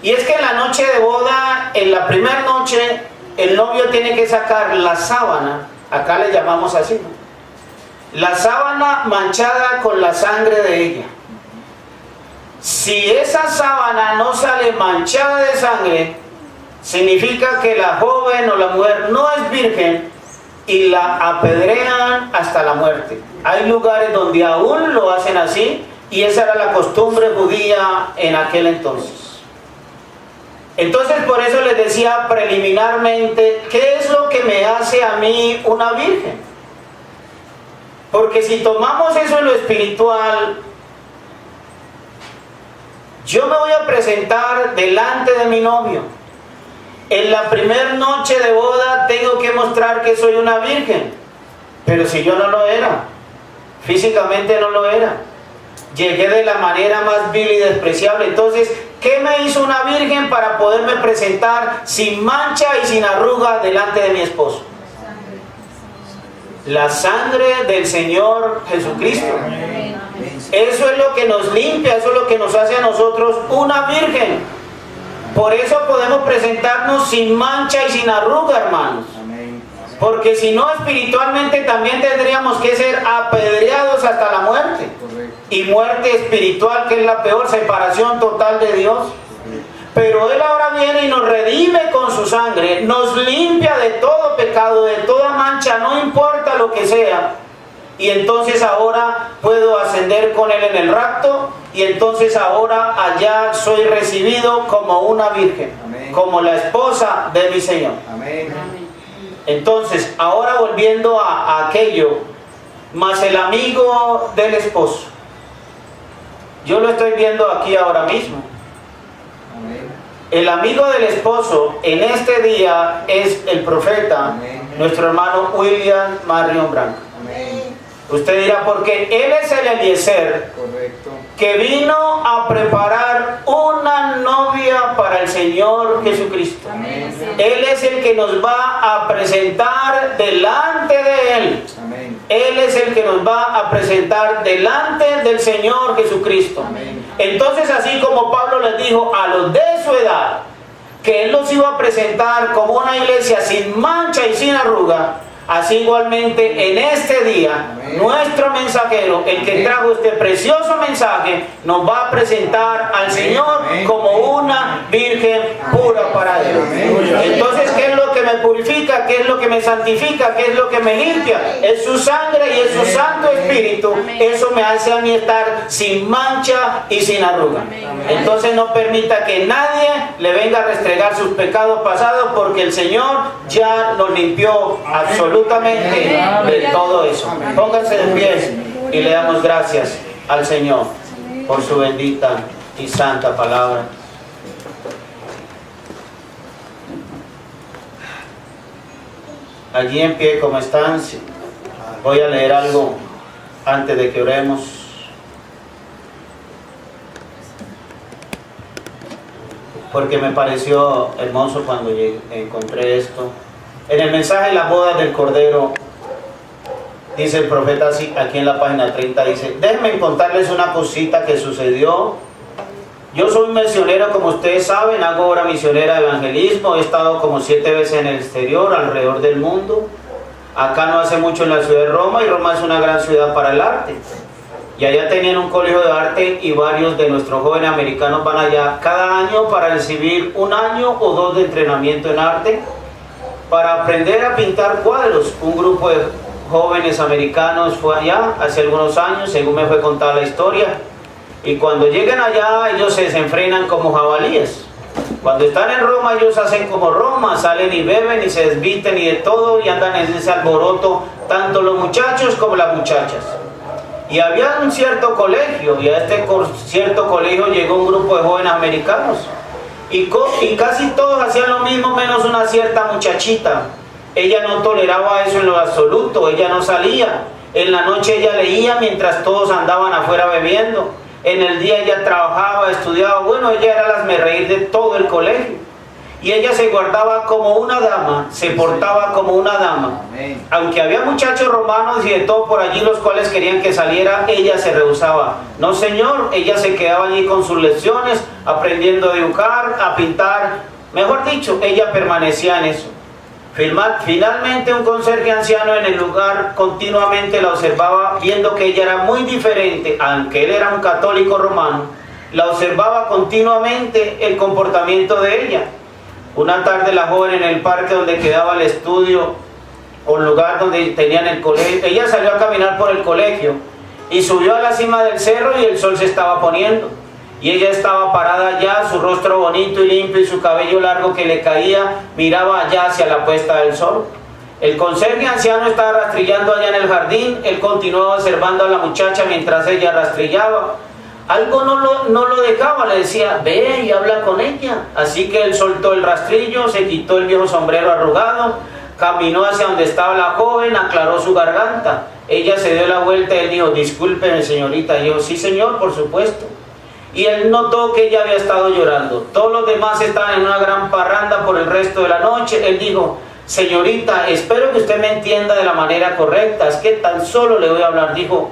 Y es que en la noche de boda, en la primera noche, el novio tiene que sacar la sábana, acá le llamamos así, ¿no? La sábana manchada con la sangre de ella. Si esa sábana no sale manchada de sangre, significa que la joven o la mujer no es virgen y la apedrean hasta la muerte. Hay lugares donde aún lo hacen así y esa era la costumbre judía en aquel entonces. Entonces por eso les decía preliminarmente, ¿qué es lo que me hace a mí una virgen? Porque si tomamos eso en lo espiritual, yo me voy a presentar delante de mi novio. En la primera noche de boda tengo que mostrar que soy una virgen. Pero si yo no lo era, físicamente no lo era, llegué de la manera más vil y despreciable. Entonces, ¿qué me hizo una virgen para poderme presentar sin mancha y sin arruga delante de mi esposo? La sangre del Señor Jesucristo. Eso es lo que nos limpia, eso es lo que nos hace a nosotros una virgen. Por eso podemos presentarnos sin mancha y sin arruga, hermanos. Porque si no, espiritualmente también tendríamos que ser apedreados hasta la muerte. Y muerte espiritual, que es la peor, separación total de Dios. Pero Él ahora viene y nos redime con su sangre, nos limpia de todo pecado, de toda mancha, no importa lo que sea. Y entonces ahora puedo ascender con Él en el rapto, y entonces ahora allá soy recibido como una virgen, amén, como la esposa de mi Señor. Amén. Entonces, ahora volviendo a aquello, más el amigo del esposo. Yo lo estoy viendo aquí ahora mismo. Amén. El amigo del esposo en este día es el profeta, amén, nuestro hermano William Marion Branco. Amén. Usted dirá, porque él es el Eliezer, correcto, que vino a preparar una novia para el Señor Jesucristo. Amén. Él es el que nos va a presentar delante de Él. Amén. Él es el que nos va a presentar delante del Señor Jesucristo. Amén. Entonces, así como Pablo les dijo a los de su edad que Él los iba a presentar como una iglesia sin mancha y sin arruga, así igualmente en este día, amén, nuestro mensajero, el que trajo este precioso mensaje, nos va a presentar al Señor, amén, como una virgen pura para Él. Entonces, ¿qué es lo que me purifica? ¿Qué es lo que me santifica? ¿Qué es lo que me limpia? Es su sangre y es su Santo Espíritu. Eso me hace a mí estar sin mancha y sin arruga. Entonces no permita que nadie le venga a restregar sus pecados pasados, porque el Señor ya nos limpió absolutamente de todo eso. Pónganse de pie y le damos gracias al Señor por su bendita y santa palabra. Allí en pie como están, voy a leer algo antes de que oremos. Porque me pareció hermoso cuando encontré esto. En el mensaje de la boda del Cordero, dice el profeta así, aquí en la página 30, dice: déjenme contarles una cosita que sucedió. Yo soy misionero, como ustedes saben, hago obra misionera de evangelismo, he estado como 7 veces en el exterior, alrededor del mundo. Acá no hace mucho en la ciudad de Roma, y Roma es una gran ciudad para el arte. Y allá tenían un colegio de arte y varios de nuestros jóvenes americanos van allá cada año para recibir 1 año o 2 de entrenamiento en arte, para aprender a pintar cuadros. Un grupo de jóvenes americanos fue allá hace algunos años, según me fue contada la historia, y cuando llegan allá ellos se desenfrenan como jabalíes. Cuando están en Roma ellos hacen como Roma, salen y beben y se desvisten y de todo, y andan en ese alboroto, tanto los muchachos como las muchachas. Y había un cierto colegio, y a este cierto colegio llegó un grupo de jóvenes americanos. Y casi todos hacían lo mismo, menos una cierta muchachita. Ella no toleraba eso en lo absoluto, ella no salía. En la noche ella leía mientras todos andaban afuera bebiendo. En el día ella trabajaba, estudiaba. Bueno, ella era el hazmerreír de todo el colegio. Y ella se guardaba como una dama, se portaba como una dama. Aunque había muchachos romanos y de todo por allí los cuales querían que saliera, ella se rehusaba. No, señor, ella se quedaba allí con sus lecciones, aprendiendo a dibujar, a pintar. Mejor dicho, ella permanecía en eso. Finalmente un conserje anciano en el lugar continuamente la observaba, viendo que ella era muy diferente, aunque él era un católico romano, la observaba continuamente el comportamiento de ella. Una tarde la joven en el parque donde quedaba el estudio, o el lugar donde tenían el colegio, ella salió a caminar por el colegio y subió a la cima del cerro y el sol se estaba poniendo. Y ella estaba parada allá, su rostro bonito y limpio y su cabello largo que le caía, miraba allá hacia la puesta del sol. El conserje anciano estaba rastrillando allá en el jardín. Él continuaba observando a la muchacha mientras ella rastrillaba. Algo no lo dejaba, le decía, ve y habla con ella. Así que él soltó el rastrillo, se quitó el viejo sombrero arrugado, caminó hacia donde estaba la joven, aclaró su garganta. Ella se dio la vuelta y él dijo, discúlpeme señorita. Y dijo, sí señor, por supuesto. Y él notó que ella había estado llorando. Todos los demás estaban en una gran parranda por el resto de la noche. Él dijo, señorita, espero que usted me entienda de la manera correcta. Es que tan solo le voy a hablar. Dijo,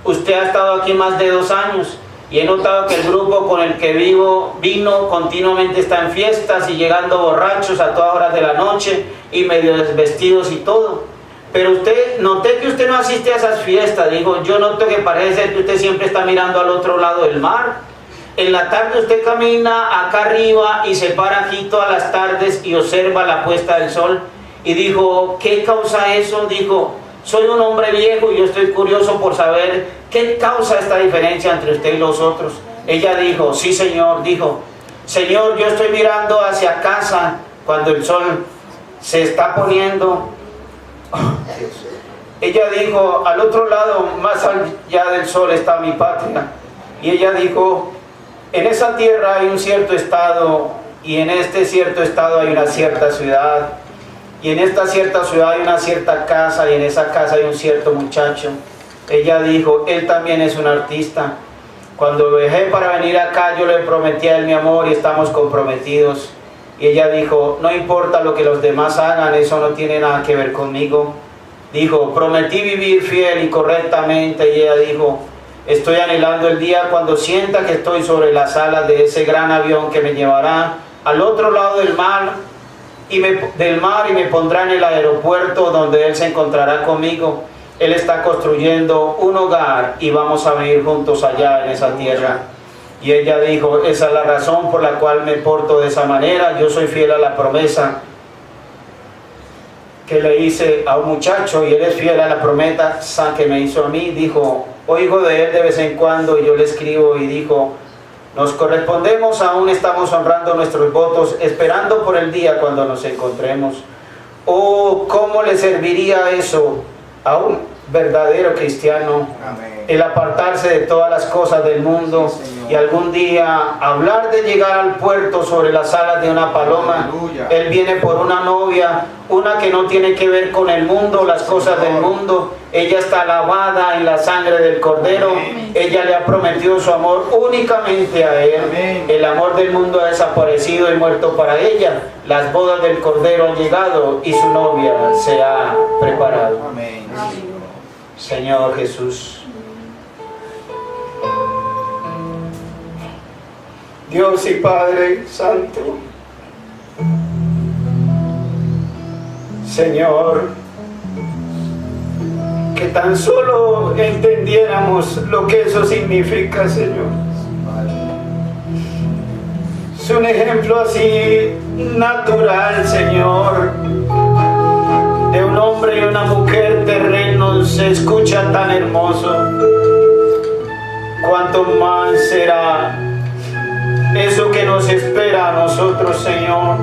usted ha estado aquí más de 2 años y he notado que el grupo con el que vino continuamente está en fiestas y llegando borrachos a todas horas de la noche y medio desvestidos y todo. Pero noté que usted no asiste a esas fiestas. Dijo, yo noto que parece ser que usted siempre está mirando al otro lado del mar. En la tarde usted camina acá arriba y se para aquí todas las tardes y observa la puesta del sol. Y dijo, ¿qué causa eso? Dijo, soy un hombre viejo y yo estoy curioso por saber qué causa esta diferencia entre usted y los otros. Ella dijo, sí señor. Dijo, señor, yo estoy mirando hacia casa cuando el sol se está poniendo. Ella dijo, al otro lado, más allá del sol está mi patria. Y ella dijo, en esa tierra hay un cierto estado, y en este cierto estado hay una cierta ciudad, y en esta cierta ciudad hay una cierta casa, y en esa casa hay un cierto muchacho. Ella dijo, él también es un artista. Cuando viajé para venir acá, yo le prometí a él mi amor y estamos comprometidos. Y ella dijo, no importa lo que los demás hagan, eso no tiene nada que ver conmigo. Dijo, prometí vivir fiel y correctamente. Y ella dijo, estoy anhelando el día cuando sienta que estoy sobre las alas de ese gran avión que me llevará al otro lado del mar y me pondrá en el aeropuerto donde él se encontrará conmigo. Él está construyendo un hogar y vamos a vivir juntos allá en esa tierra. Y ella dijo, esa es la razón por la cual me porto de esa manera. Yo soy fiel a la promesa que le hice a un muchacho y él es fiel a la promesa que me hizo a mí. Dijo, oigo de él de vez en cuando y yo le escribo. Y dijo, nos correspondemos, aún estamos honrando nuestros votos, esperando por el día cuando nos encontremos. Oh, ¿cómo le serviría eso a un verdadero cristiano? Amén. El apartarse de todas las cosas del mundo, Sí, Señor. y algún día hablar de llegar al puerto sobre las alas de una paloma. Aleluya. Él viene por una novia, una que no tiene que ver con el mundo, las cosas del mundo. Ella está lavada en la sangre del Cordero. Amén. Ella le ha prometido su amor únicamente a él. Amén. El amor del mundo ha desaparecido y muerto para ella. Las bodas del Cordero han llegado y su novia se ha preparado. Amén. Señor Jesús, Dios y Padre Santo, Señor, que tan solo entendiéramos lo que eso significa, Señor. Es un ejemplo así natural, Señor, de un hombre y una mujer terrenos. Se escucha tan hermoso. ¿Cuánto más será eso que nos espera a nosotros, Señor?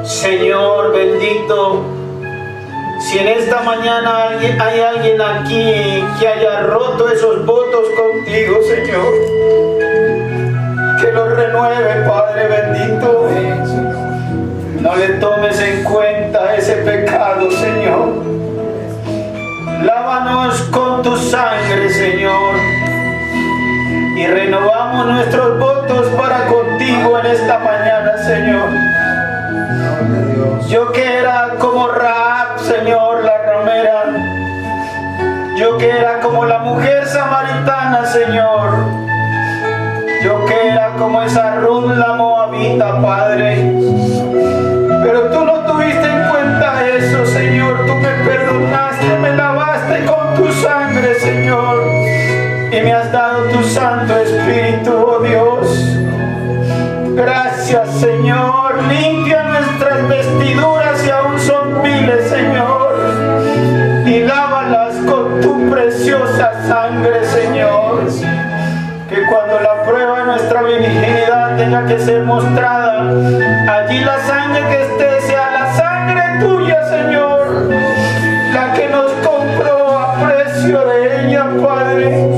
Señor bendito, si en esta mañana hay alguien aquí que haya roto esos votos contigo, Señor, que los renueve, Padre bendito. No le tomes en cuenta ese pecado, Señor. Lávanos con tu sangre, Señor, y renovamos nuestros votos para contigo en esta mañana, Señor. Yo que era como Rahab, Señor, la ramera. Yo que era como la mujer samaritana, Señor. Yo que era como esa Ruth la moabita, Padre. Pero tú no tuviste en cuenta eso, Señor. Tú me perdonaste, me lavaste con tu sangre, Señor, y me has dado tu Santo Espíritu. Gracias, Señor. Limpia nuestras vestiduras si aún son viles, Señor. Y lávalas con tu preciosa sangre, Señor. Que cuando la prueba de nuestra virginidad tenga que ser mostrada, allí la sangre que esté sea la sangre tuya, Señor, la que nos compró a precio de ella, Padre.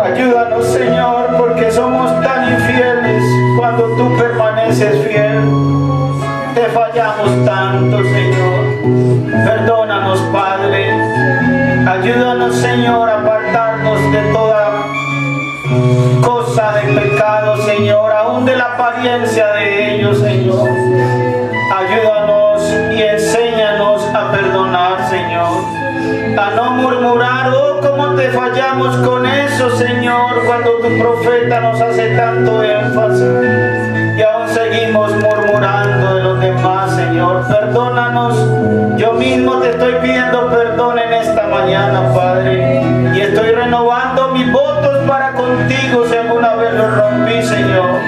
Ayúdanos, Señor, porque somos tan infieles cuando tú permaneces fiel. Te fallamos tanto, Señor. Perdónanos, Padre. Ayúdanos, Señor, a apartarnos de toda cosa de pecado, Señor, aún de la apariencia de ellos, Señor. Ayúdanos y enséñanos a perdonar, Señor, a no murmurar. Oh, cómo te fallamos con eso, Señor, cuando tu profeta nos hace tanto énfasis y aún seguimos murmurando de los demás, Señor. Perdónanos. Yo mismo te estoy pidiendo perdón en esta mañana, Padre, y estoy renovando mis votos para contigo si alguna vez los rompí, Señor.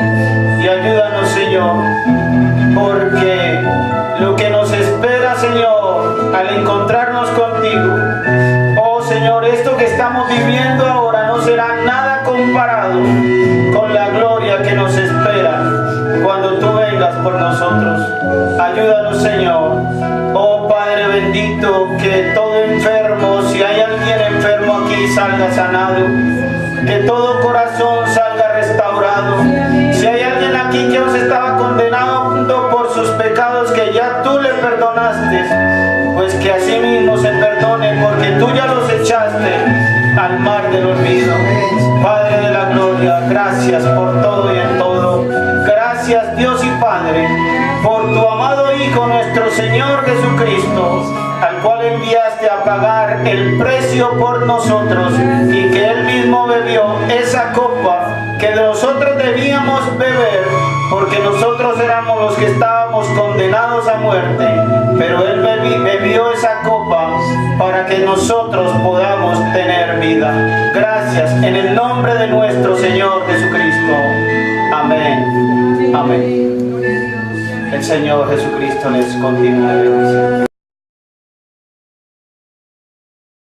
Y ayúdanos, Señor, porque lo que nos espera, Señor, al encontrarnos contigo, oh Señor, esto que estamos viviendo ahora no será nada comparado con la gloria que nos espera cuando tú vengas por nosotros. Ayúdanos, Señor. Oh Padre bendito, que todo enfermo, si hay alguien enfermo aquí, salga sanado. Que todo corazón salga restaurado. Si hay alguien aquí que os estaba condenado por sus pecados, que ya tú le perdonaste, pues que así mismo se perdone, porque tú ya los echaste al mar del olvido. Padre de la gloria, gracias por todo y en todo. Gracias, Dios y Padre, por tu amado Hijo, nuestro Señor Jesucristo, al cual enviaste a pagar el precio por nosotros, y que Él mismo bebió esa copa que nosotros debíamos beber, porque nosotros éramos los que estábamos condenados a muerte, pero Él bebió esa copa para que nosotros podamos tener vida. Gracias, en el nombre de nuestro Señor Jesucristo. Amén. Amén. El Señor Jesucristo les continúe bendiciendo.